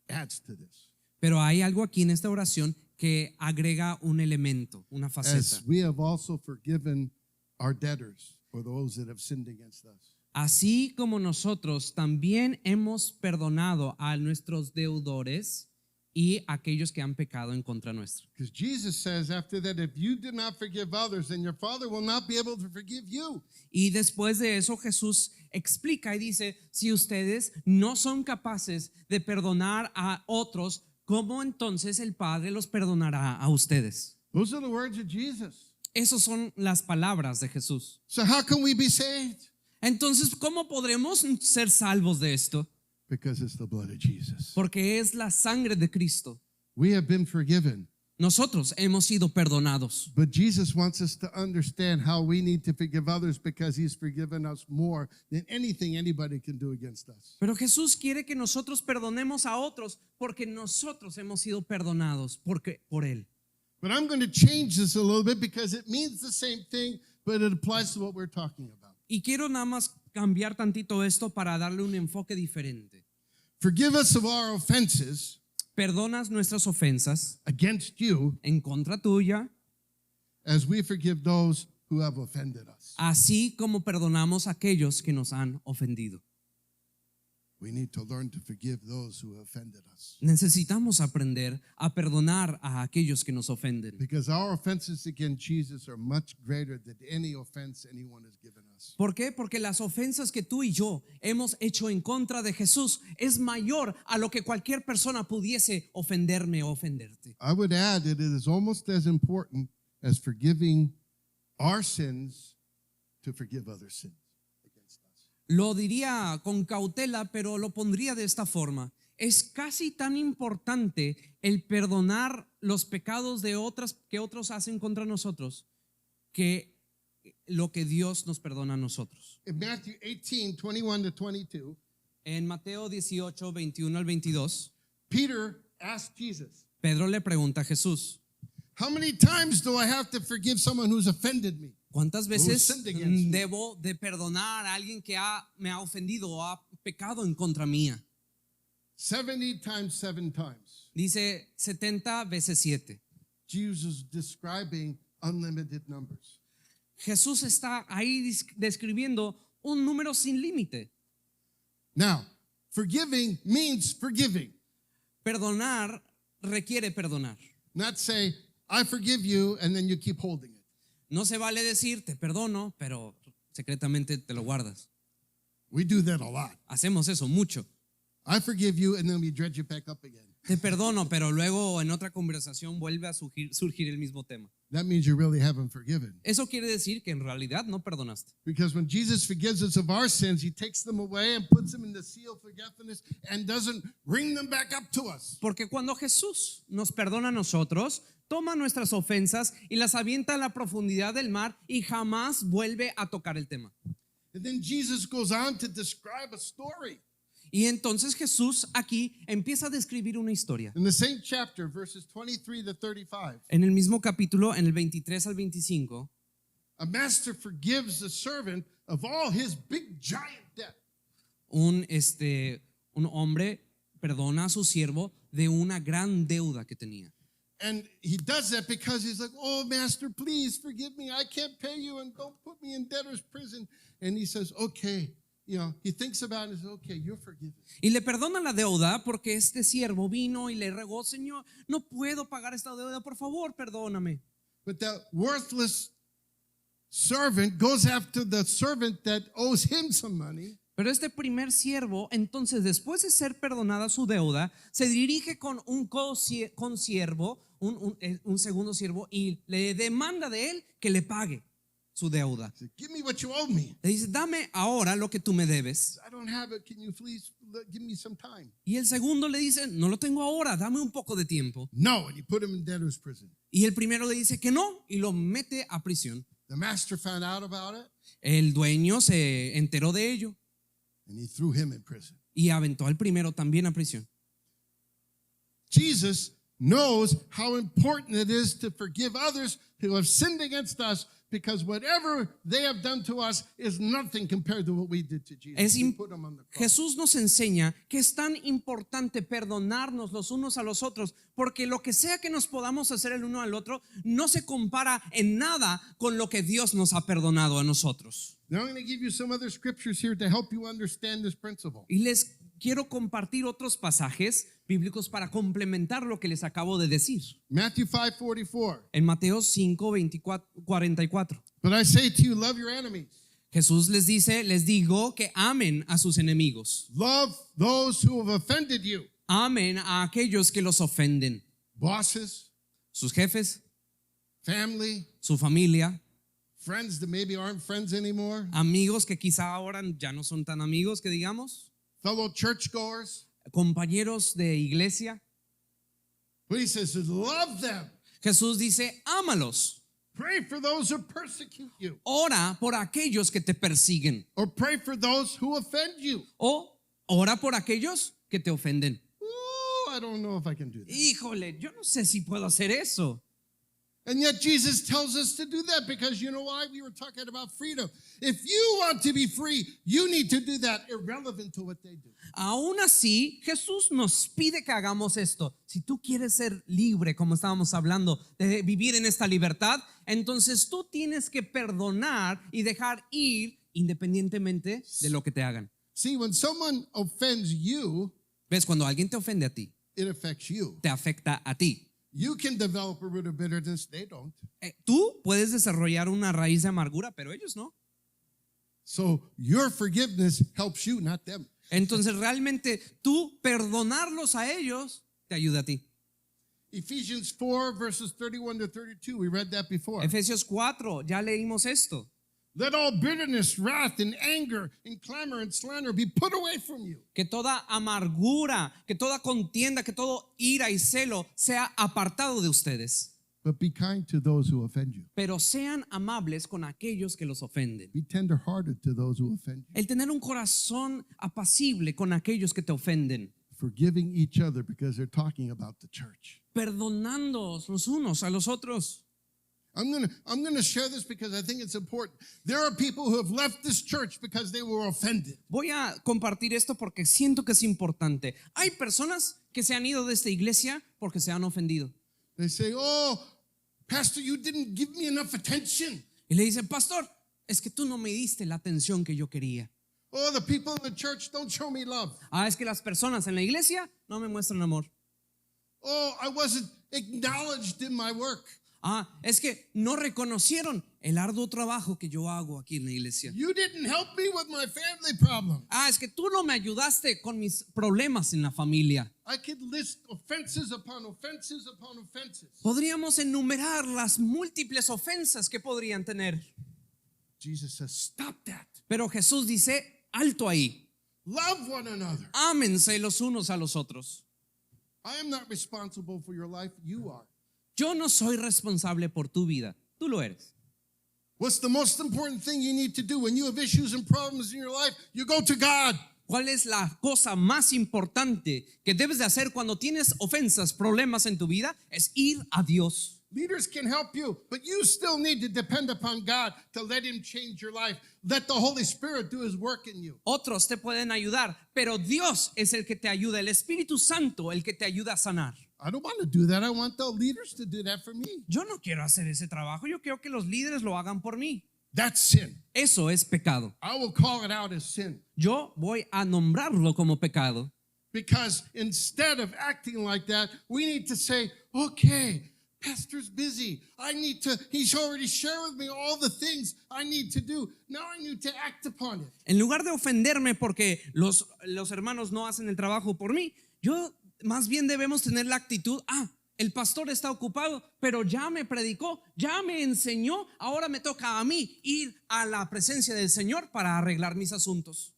adds to this. Pero hay algo aquí en esta oración que agrega un elemento, una faceta. As we have also forgiven our debtors or those that have sinned against us. Así como nosotros también hemos perdonado a nuestros deudores y a aquellos que han pecado en contra nuestra. Because Jesus says after that, if you do not forgive others, then your Father will not be able to forgive you. Y después de eso Jesús explica y dice, si ustedes no son capaces de perdonar a otros, ¿cómo entonces el Padre los perdonará a ustedes? Those are the words of Jesus. Esas son las palabras de Jesús. So how can we be saved? Entonces, ¿cómo podremos ser salvos de esto? Because it's the blood of Jesus. Porque es la sangre de Cristo. We have been forgiven. Nosotros hemos sido perdonados. But Jesus wants us to understand how we need to forgive others because he's forgiven us more than anything anybody can do against us. Pero Jesús quiere que nosotros perdonemos a otros porque nosotros hemos sido perdonados por Él. But I'm going to change this a little bit because it means the same thing, but it applies to what we're talking about. Y quiero nada más cambiar tantito esto para darle un enfoque diferente. Forgive us of our offenses Perdonas nuestras ofensas against you en contra tuya, as we forgive those who have offended us. así como perdonamos a aquellos que nos han ofendido. We need to learn to forgive those who offended us. Necesitamos aprender a perdonar a aquellos que nos ofenden. Because our offenses against Jesus are much greater than any offense anyone has given us. ¿Por qué? Porque las ofensas que tú y yo hemos hecho en contra de Jesús es mayor a lo que cualquier persona pudiese ofenderme o ofenderte. I would add that it is almost as important as forgiving our sins to forgive other sins against us. Lo diría con cautela, pero lo pondría de esta forma. Es casi tan importante el perdonar los pecados de otras que otros hacen contra nosotros que lo que Dios nos perdona a nosotros. In Matthew 18, 21 to 22, En Mateo 18, 21 al 22, Peter asked Jesus, Pedro le pregunta a Jesús, how many times do I have to forgive someone who's offended me? ¿cuántas veces sinned against me? debo de perdonar a alguien que me ha ofendido o ha pecado en contra mía? 70 times 7 times. Dice 70 veces 7. Jesus describing unlimited numbers. Jesús está ahí describiendo un número sin límite. Now, forgiving means forgiving. Perdonar requiere perdonar. Not say, I forgive you, and then you keep holding it. No se vale decir te perdono, pero secretamente te lo guardas. We do that a lot. Hacemos eso mucho. I forgive you, and then we dredge it back up again. Te perdono, pero luego en otra conversación vuelve a surgir el mismo tema. That means you really haven't forgiven. Eso quiere decir que en realidad no perdonaste. Because when Jesus forgives us of our sins, he takes them away and puts them in the sea of forgetfulness and doesn't bring them back up to us. Porque cuando Jesús nos perdona a nosotros, toma nuestras ofensas y las avienta a la profundidad del mar y jamás vuelve a tocar el tema. And then Jesus goes on to describe a story. Y entonces Jesús aquí empieza a describir una historia. In the same chapter, verses 23 to 35, En el mismo capítulo, en el 23 al 25, a master forgives the servant of all his big giant debt. un hombre perdona a su siervo de una gran deuda que tenía. And he does that because he's like, oh, master, please forgive me. I can't pay you and don't put me in debtor's prison. And he says, okay. You know, he thinks about it and says, okay, you're forgiven. Y le perdona la deuda porque este siervo vino y le rogó, Señor, no puedo pagar esta deuda, por favor, perdóname. But that worthless servant goes after the servant that owes him some money. Pero este primer siervo, entonces, después de ser perdonada su deuda, se dirige con un consiervo, un segundo siervo, y le demanda de él que le pague su deuda. He said, give me what you owe me. Le dice, dame ahora lo que tú me debes. I don't have it. Can you please give me some time? Y el segundo le dice, no lo tengo ahora, dame un poco de tiempo. No, and you put him in debtor's prison. Y el primero le dice que no y lo mete a prisión. The master found out about it, El dueño se enteró de ello and he threw him in prison. y aventó al primero también a prisión. Jesus knows how important it is to forgive others who have sinned against us, because whatever they have done to us is nothing compared to what we did to Jesus. We put him on the cross. Jesús nos enseña que es tan importante perdonarnos los unos a los otros, porque lo que sea que nos podamos hacer el uno al otro no se compara en nada con lo que Dios nos ha perdonado a nosotros. Now I'm going to give you some other scriptures here to help you understand this principle. Y les quiero compartir otros pasajes bíblicos para complementar lo que les acabo de decir. Matthew 5:44. En Mateo 5, 44. But I say to you, love your enemies. Jesús les dice, les digo que amen a sus enemigos. Love those who have offended you. Amen a aquellos que los ofenden. Bosses, Sus jefes, family, su familia, friends that maybe aren't friends anymore, amigos que quizá ahora ya no son tan amigos que digamos, fellow churchgoers. compañeros de iglesia. But he says, love them. Jesús dice, ámalos. Pray for those who persecute you. Ora por aquellos que te persiguen. Or pray for those who offend you. O ora por aquellos que te ofenden. Ooh, I don't know if I can do that. Híjole, yo no sé si puedo hacer eso. And yet Jesus tells us to do that, because you know why? We were talking about freedom. If you want to be free, you need to do that, irrelevant to what they do. Aún así, Jesús nos pide que hagamos esto. Si tú quieres ser libre, como estábamos hablando, de vivir en esta libertad, entonces tú tienes que perdonar y dejar ir independientemente de lo que te hagan. See, when someone offends you, ¿Ves? Cuando alguien te ofende a ti, it affects you. te afecta a ti. You can develop a root of bitterness, they don't. Tú puedes desarrollar una raíz de amargura, pero ellos no. So your forgiveness helps you, not them. Entonces realmente tú perdonarlos a ellos te ayuda a ti. Ephesians 4, verses 31 to 32, we read that before. Efesios 4, ya leímos esto. Let all bitterness, wrath, and anger, and clamor, and slander be put away from you. Que toda amargura, que toda contienda, que todo ira y celo sea apartado de ustedes. But be kind to those who offend you. Pero sean amables con aquellos que los ofenden. Be tenderhearted to those who offend you. El tener un corazón apacible con aquellos que te ofenden. Forgiving each other because they're talking about the church. Perdonándoos los unos a los otros. I'm gonna share this because I think it's important. There are people who have left this church because they were offended. Voy a compartir esto porque siento que es importante. Hay personas que se han ido de esta iglesia porque se han ofendido. They say, "Oh, Pastor, you didn't give me enough attention." Y le dicen, pastor, es que tú no me diste la atención que yo quería. "Oh, the people in the church don't show me love." Ah, es que las personas en la iglesia no me muestran amor. "Oh, I wasn't acknowledged in my work." Ah, es que no reconocieron el arduo trabajo que yo hago aquí en la iglesia. "You didn't help me with my family problem." Ah, es que tú no me ayudaste con mis problemas en la familia. I could list offenses upon offenses upon offenses. Podríamos enumerar las múltiples ofensas que podrían tener. Jesus says, "Stop that. Pero Jesús dice, alto ahí. Love one another." Ámense los unos a los otros. I am not responsible for your life, you are. Yo no soy responsable por tu vida. Tú lo eres. What's the most important thing you need to do when you have issues and problems in your life? You go to God. ¿Cuál es la cosa más importante que debes de hacer cuando tienes ofensas, problemas en tu vida? Es ir a Dios. Leaders can help you, but you still need to depend upon God to let Him change your life. Let the Holy Spirit do His work in you. Otros te pueden ayudar, pero Dios es el que te ayuda, el Espíritu Santo el que te ayuda a sanar. I don't want to do that. I want the leaders to do that for me. Yo no quiero hacer ese trabajo, yo quiero que los líderes lo hagan por mí. That's sin. Eso es pecado. I will call it out as sin. Yo voy a nombrarlo como pecado. Because instead of acting like that, we need to say, okay, Pastor's busy. He's already shared with me all the things I need to do. Now I need to act upon it. En lugar de ofenderme porque los hermanos no hacen el trabajo por mí, yo más bien debemos tener la actitud, el pastor está ocupado, pero ya me predicó, ya me enseñó, ahora me toca a mí ir a la presencia del Señor para arreglar mis asuntos.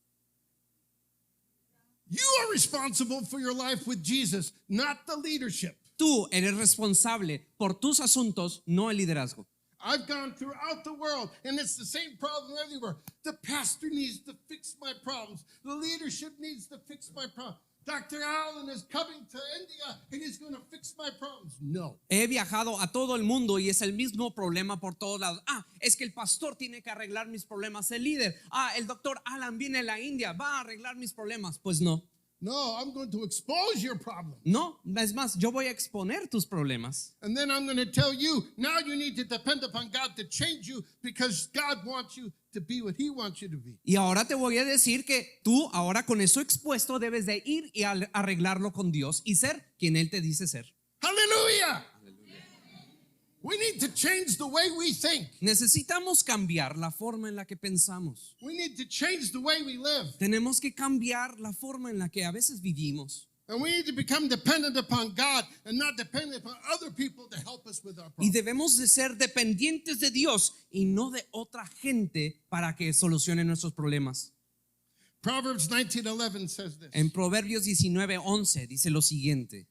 You are responsible for your life with Jesus, not the leadership. Tú eres responsable por tus asuntos, no el liderazgo. I've gone throughout the world, and it's the same problem everywhere. The pastor needs to fix my problems. The leadership needs to fix my problems. Dr. Allen is coming to India, and he's going to fix my problems. No. He viajado a todo el mundo y es el mismo problema por todos lados. Es que el pastor tiene que arreglar mis problemas, el líder. El doctor Alan viene a la India, va a arreglar mis problemas. Pues no. No, I'm going to expose your problem. No, es más, yo voy a exponer tus problemas. And then I'm going to tell you, now you need to depend upon God to change you because God wants you to be what He wants you to be. Y ahora te voy a decir que tú, ahora con eso expuesto, debes de ir y arreglarlo con Dios y ser quien Él te dice ser. Hallelujah! We need to change the way we think. Necesitamos cambiar la forma en la que pensamos. We need to change the way we live. Tenemos que cambiar la forma en la que a veces vivimos. And we need to become dependent upon God and not dependent upon other people to help us with our Y problems. debemos de ser dependientes de Dios y no de otra gente para que solucione nuestros problemas. Proverbs 19:11 says this. En Proverbios 19:11 dice lo siguiente: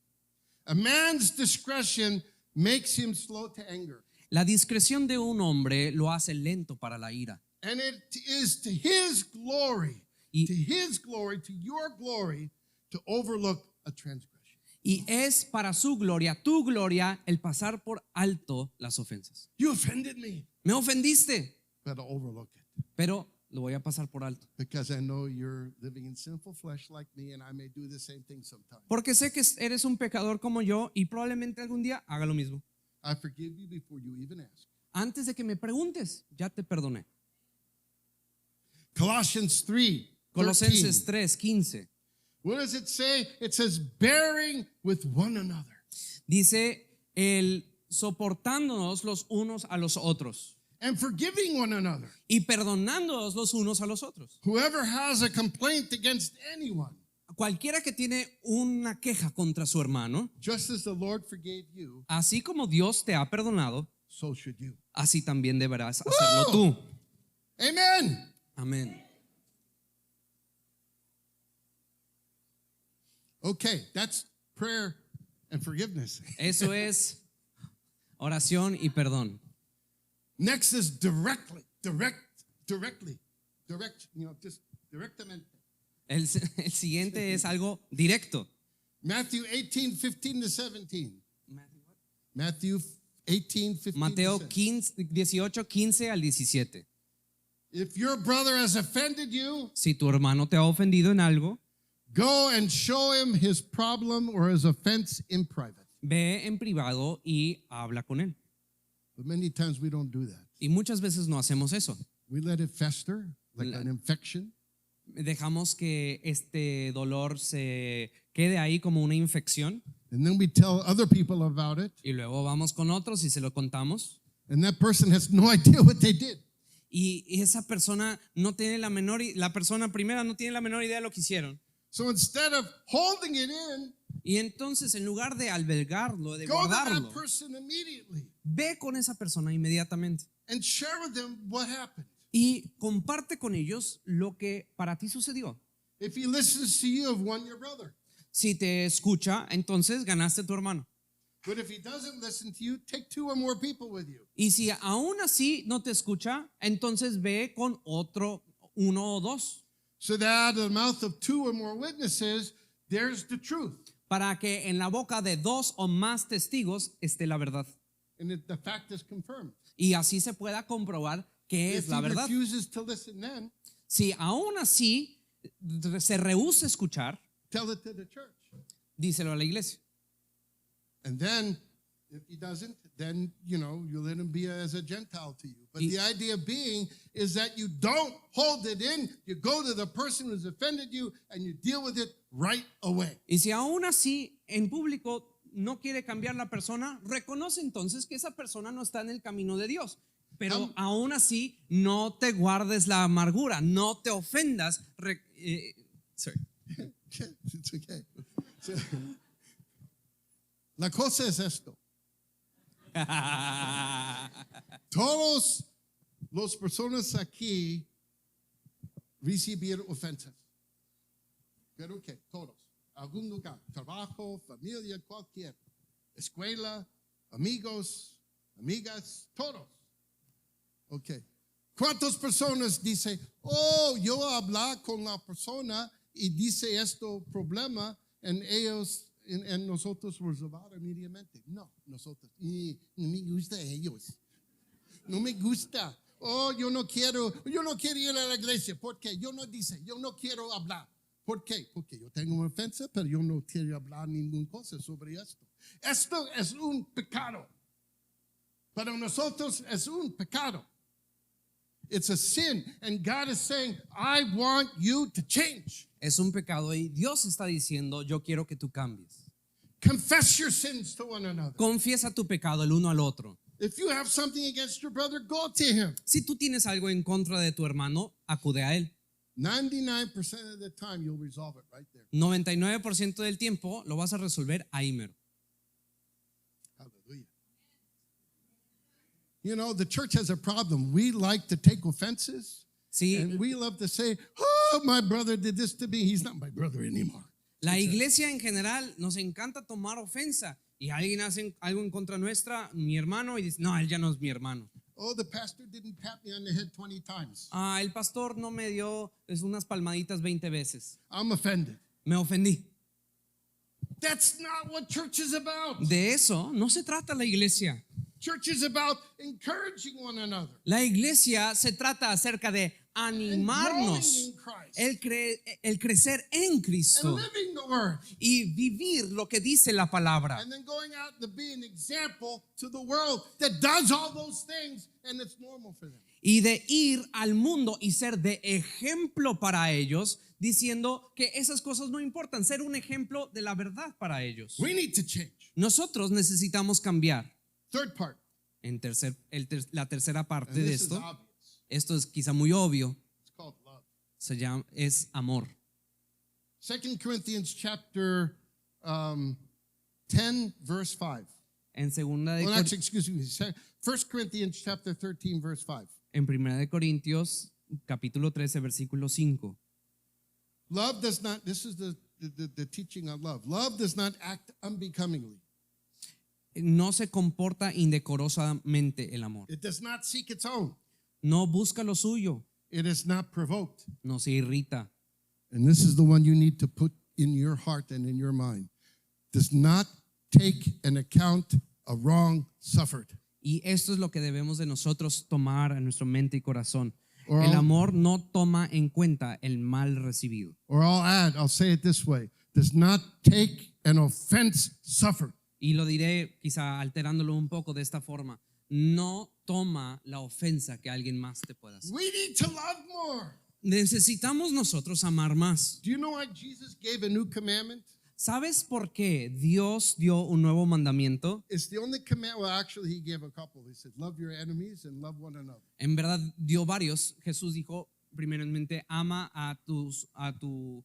A man's discretion makes him slow to anger, la discreción de un hombre lo hace lento para la ira. and it is to his glory, Y- to your glory, to overlook a transgression. Y es para su gloria, tu gloria, el pasar por alto las ofensas. You offended me, Me ofendiste, but I'll overlook it pero lo voy a pasar por alto. because I know you're living in sinful flesh like me, and I may do the same thing sometimes. Porque sé que eres un pecador como yo y probablemente algún día haga lo mismo. I forgive you before you even ask. Antes de que me preguntes, ya te perdoné. Colossians 3:13. Colosenses 3:15 What does it say? It says, bearing with one another. dice el soportándonos los unos a los otros And forgiving one another. y perdonándonos los unos a los otros. Whoever has a complaint against anyone, Cualquiera que tiene una queja contra su hermano, just as the Lord forgave you, así como Dios te ha perdonado, so should you. así también deberás hacerlo tú. Amen. Amén. Okay, that's prayer and forgiveness. Eso es oración y perdón. Next is directly, just directamente. El siguiente es algo directo. Matthew 18, 15 to 17. Matthew 18, 15 Mateo to 15, 18, 15 al 17. If your brother has offended you, Si tu hermano te ha ofendido en algo, go and show him his problem or his offense in private. ve en privado y habla con él. But many times we don't do that. Y muchas veces no hacemos eso. We let it fester like an infection. Dejamos que este dolor se quede ahí como una infección And then we tell other people about it. y luego vamos con otros y se lo contamos. And that person has no idea what they did. Y esa persona no tiene la persona primera no tiene la menor idea de lo que hicieron. So instead of holding it in, Y entonces en lugar de albergarlo, de go to that guardarlo, person immediately ve con esa persona inmediatamente and share with them what happened. y comparte con ellos lo que para ti sucedió. If he listens to you, you've won your brother. Si te escucha, entonces ganaste a tu hermano. But if he doesn't listen to you, take 2 or more people with you. Y si aún así no te escucha, entonces ve con uno o dos, So that out of the mouth of 2 or more witnesses, there's the truth. para que en la boca de 2 o más testigos esté la verdad. And the fact is confirmed. Y así se pueda comprobar qué If es la he verdad. refuses to listen then, Si aún así se rehúsa a escuchar, tell it to the church. díselo a la iglesia. And then, if he doesn't, then, you let him be as a Gentile to you. But Y- the idea being is that you don't hold it in. You go to the person who's offended you and you deal with it right away. Y si aún así en público no quiere cambiar la persona, reconoce entonces que esa persona no está en el camino de Dios. Pero aún así no te guardes la amargura, no te ofendas. Sorry. It's okay. So, la cosa es esto. Todos los personas aquí recibieron ofensas. Pero que todos. Algún lugar. Trabajo, familia, cualquier. Escuela, amigos, amigas, todos. Ok. ¿Cuántas personas dicen, yo hablar con la persona y dice esto problema en ellos, en nosotros resolver inmediatamente? No, nosotros. Y no me gusta ellos. No me gusta. Yo no quiero ir a la iglesia. ¿Por qué? Yo no quiero hablar. ¿Por qué? Porque yo tengo una ofensa, pero yo no quiero hablar ninguna cosa sobre esto. Esto es un pecado. Para nosotros es un pecado. It's a sin, and God is saying, I want you to change. Es un pecado y Dios está diciendo, yo quiero que tú cambies. Confess your sins to one another. Confiesa tu pecado el uno al otro. If you have something against your brother, go to him. Si tú tienes algo en contra de tu hermano, acude a él. 99% of the time, you'll resolve it right there. 99% del tiempo lo vas a resolver ahí mero. Hallelujah. The church has a problem. We like to take offenses, Sí, and we love to say, my brother did this to me. He's not my brother anymore. la iglesia en general nos encanta tomar ofensa y alguien hace algo en contra nuestra, mi hermano, y dice, no, él ya no es mi hermano. The pastor didn't pat me on the head 20 times. El pastor no me dio unas palmaditas 20 veces. I'm offended. Me ofendí. That's not what church is about. De eso no se trata la iglesia. Church is about encouraging one another. La iglesia se trata acerca de And growing animarnos, in Christ. el crecer en And Cristo living the word. y vivir lo que dice la palabra. And then going out to be an example to the world that does all those things and it's normal for them. Y de ir al mundo y ser de ejemplo para ellos, diciendo que esas cosas no importan, ser un ejemplo de la verdad para ellos. We need to change. Nosotros necesitamos cambiar. Third part. La tercera parte And de this is esto, obvious. esto es quizá muy obvio, It's called love. es amor. 2 Corinthians chapter 10, verse 5. En segunda de Well, actually, excuse me. 1 Corinthians chapter 13, verse 5. en primera de Corintios capítulo 13 versículo 5. Love does not, this is the teaching on love. Love does not act unbecomingly. No se comporta indecorosamente el amor. It does not seek its own. No busca lo suyo, It is not provoked. no se irrita. And this is the one you need to put in your heart and in your mind. Does not take an account a wrong suffered. Y esto es lo que debemos de nosotros tomar en nuestra mente y corazón. Or El I'll, amor no toma en cuenta el mal recibido. or I'll say it this way. Does not take an offense suffered. Y lo diré quizá alterándolo un poco de esta forma. No toma la ofensa que alguien más te pueda hacer. We need to love more. Necesitamos nosotros amar más. Do you know why Jesus gave a new commandment? ¿Sabes por qué Dios dio un nuevo mandamiento? It's the only command. Well, actually, he gave a couple. He said, love your enemies and love one another. En verdad dio varios. Jesús dijo, primeramente, ama a tu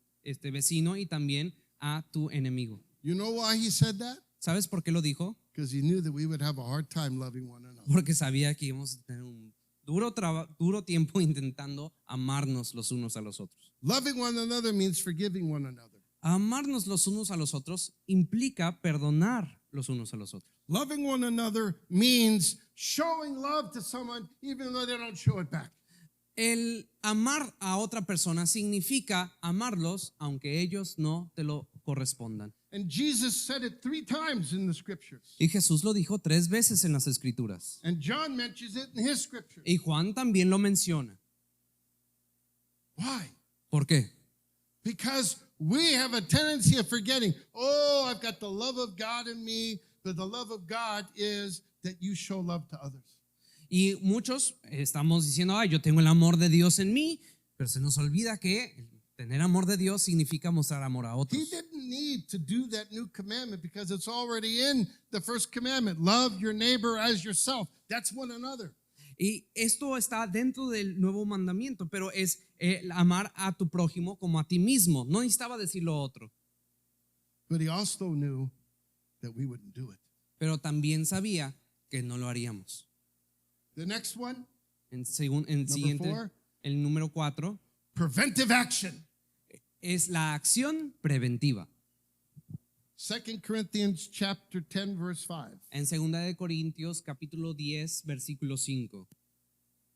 vecino y también a tu enemigo. You know why he said that? ¿Sabes por qué lo dijo? Because he knew that we would have a hard time loving one another. Porque sabía que íbamos a tener un duro tiempo intentando amarnos los unos a los otros. Loving one another means forgiving one another. Amarnos los unos a los otros implica perdonar los unos a los otros. Loving one another means showing love to someone even though they don't show it back. El amar a otra persona significa amarlos aunque ellos no te lo correspondan. And Jesus said it 3 times in the scriptures. Y Jesús lo dijo 3 veces en las escrituras. And John mentions it in his scripture. Y Juan también lo menciona. Why? ¿Por qué? Because we have a tendency of forgetting, oh, I've got the love of God in me, but the love of God is that you show love to others. Y muchos estamos diciendo, ay, yo tengo el amor de Dios en mí, pero se nos olvida que tener amor de Dios significa mostrar amor a He otros. didn't need to do that new commandment because it's already in the first commandment. Love your neighbor as yourself. That's one another. Y esto está dentro del nuevo mandamiento, pero es amar a tu prójimo como a ti mismo. No necesitaba decir lo otro, But he also knew that we wouldn't do it. pero también sabía que no lo haríamos. The next one, En number siguiente, 4, el número 4 preventive action. es la acción preventiva. 2 Corinthians chapter 10, verse 5. En 2 de Corintios capítulo 10 versículo 5.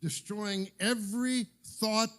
Destroying every thought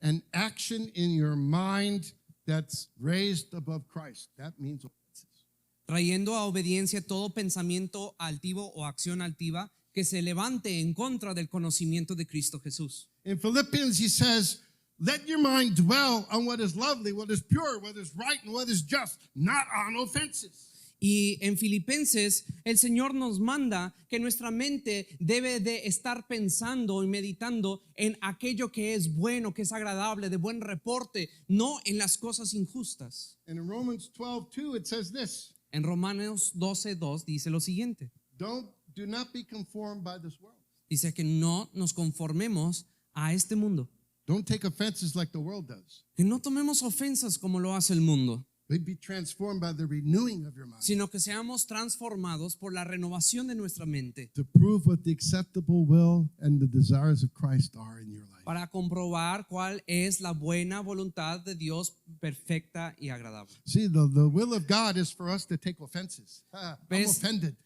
and action in your mind that's raised above Christ. That means offenses. Trayendo a obediencia todo pensamiento altivo o acción altiva que se levante en contra del conocimiento de Cristo Jesús. In Philippians, he says, let your mind dwell on what is lovely, what is pure, what is right, and what is just, not on offenses. Y en Filipenses el Señor nos manda que nuestra mente debe de estar pensando y meditando en aquello que es bueno, que es agradable, de buen reporte, no en las cosas injustas. And in Romans 12:2, it says this, En Romanos 12:2 dice lo siguiente. do not be conformed by this world. Dice que no nos conformemos a este mundo, Don't take offenses like the world does. que no tomemos ofensas como lo hace el mundo, But be transformed by the renewing of your mind sino que seamos transformados por la renovación de nuestra mente to prove what the acceptable will and the desires of Christ are in your life. para comprobar cuál es la buena voluntad de Dios perfecta y agradable. See, the will of God is for us to take offenses. I'm ¿Ves? offended.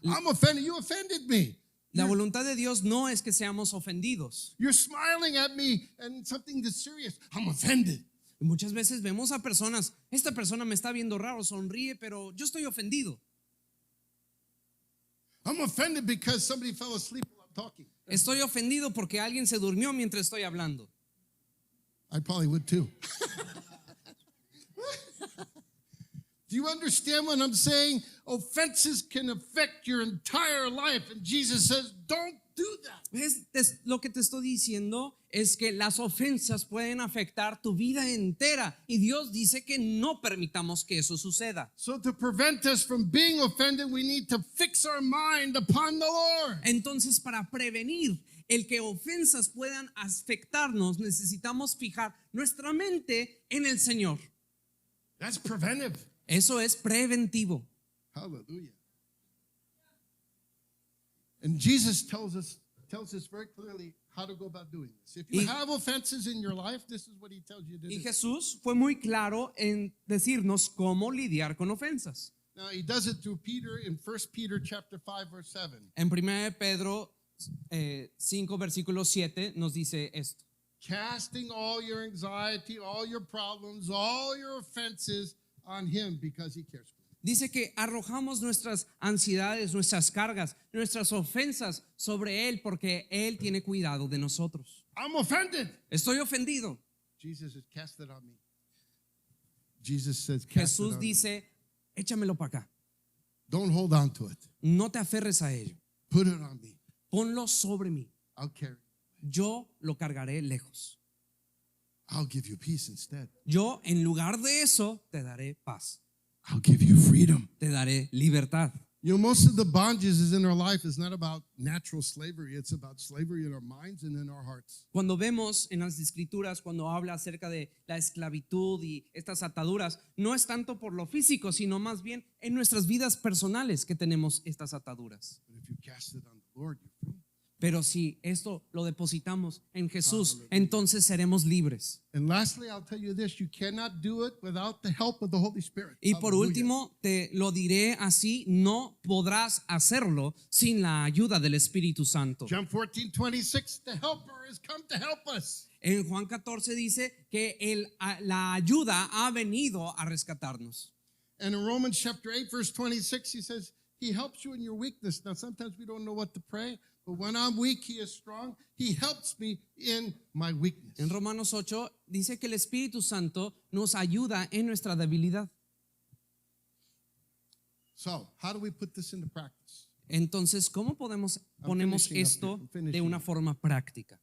I'm offended. You offended me. La voluntad de Dios no es que seamos ofendidos. You're smiling at me and something that's serious. I'm offended. Y muchas veces vemos a personas, esta persona me está viendo raro, sonríe, pero yo estoy ofendido. I'm offended because somebody fell asleep while I'm talking. Estoy ofendido porque alguien se durmió mientras estoy hablando. I probably would too. Do you understand what I'm saying? Offenses can affect your entire life. And Jesus says, don't do that. ¿Ves? Lo que te estoy diciendo es que las ofensas pueden afectar tu vida entera y Dios dice que no permitamos que eso suceda. So to prevent us from being offended, we need to fix our mind upon the Lord. Entonces, para prevenir el que ofensas puedan afectarnos, necesitamos fijar nuestra mente en el Señor. That's preventive. Eso es preventivo. Hallelujah. And Jesus tells us very clearly how to go about doing this. If you Y- have offenses in your life, this is what he tells you to Y do. Jesús fue muy claro en decirnos cómo lidiar con ofensas. Now he does it through Peter in 1 Peter chapter 5 verse 7. En 1 de Pedro 5, versículo 7 nos dice esto. Casting all your anxiety, all your problems, all your offenses on him because he cares for you. Dice que arrojamos nuestras ansiedades, nuestras cargas, nuestras ofensas sobre Él porque Él tiene cuidado de nosotros. I'm offended. Estoy ofendido. Jesus says, cast it on me. Jesus says, cast it Jesús on me. dice, échamelo para acá. Don't hold on to it. No te aferres a ello. Put it on me. Ponlo sobre mí. I'll carry it. Yo lo cargaré lejos. I'll give you peace instead. Yo, en lugar de eso, te daré paz. I'll give you freedom. Te daré libertad. You know, most of the bondages is in our life is not about natural slavery. It's about slavery in our minds and in our hearts. Cuando vemos en las escrituras, cuando habla acerca de la esclavitud y estas ataduras, no es tanto por lo físico, sino más bien en nuestras vidas personales que tenemos estas ataduras. But if you cast it on the Lord, you're free. Pero si esto lo depositamos en Jesús, Hallelujah. entonces seremos libres. And lastly, I'll tell you this, you cannot do it without the help of the Holy Spirit. Y por Hallelujah. último, te lo diré así, no podrás hacerlo sin la ayuda del Espíritu Santo. John 14:26, the helper has come to help us. En Juan 14 dice que la ayuda ha venido a rescatarnos. And in Romans chapter 8, verse 26, he says, he helps you in your weakness. Now, sometimes we don't know what to pray, but when I'm weak, he is strong. He helps me in my weakness. En Romanos 8 dice que el Espíritu Santo nos ayuda en nuestra debilidad. So, how do we put this into practice? Entonces, ¿cómo ponemos finishing up esto here. I'm finishing de una up. forma práctica?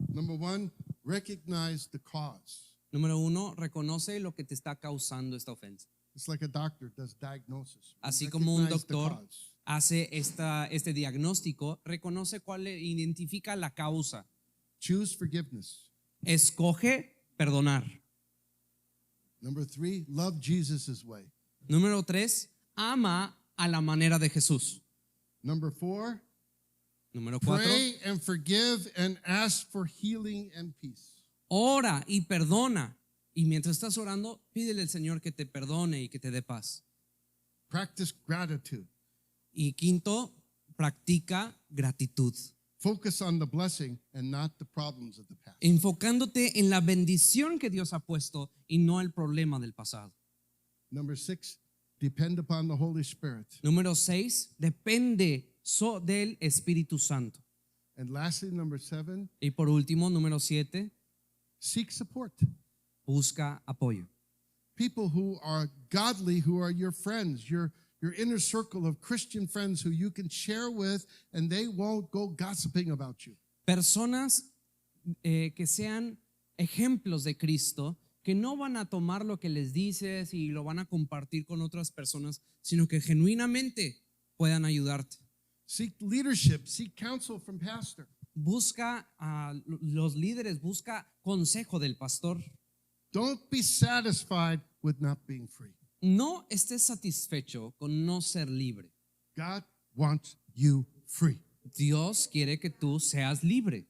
Number one, recognize the cause. Número 1, reconoce lo que te está causando esta ofensa. It's like a doctor does diagnosis. Así como un Recognize the doctor cause. hace este diagnóstico, reconoce identifica la causa. Choose forgiveness. Escoge perdonar. Number 3, love Jesus' way. Número 3, ama a la manera de Jesús. Number 4, Número 4, pray and forgive and ask for healing and peace. ora y perdona. Y mientras estás orando, pídele al Señor que te perdone y que te dé paz. Practice gratitude. Y quinto, practica gratitud, Focus on the blessing and not the problems of the past. enfocándote en la bendición que Dios ha puesto y no el problema del pasado. Number 6, depend upon the Holy Spirit. Número 6, depende del Espíritu Santo. And lastly, number 7, Y por último, número 7, seek support. busca apoyo. People who are godly, who are your friends, your inner circle of Christian friends who you can share with, and they won't go gossiping about you. Personas que sean ejemplos de Cristo, que no van a tomar lo que les dices y lo van a compartir con otras personas, sino que genuinamente puedan ayudarte. Seek leadership, seek counsel from pastor. Busca a los líderes, busca consejo del pastor. Don't be satisfied with not being free. No estés satisfecho con no ser libre. God wants you free. Dios quiere que tú seas libre.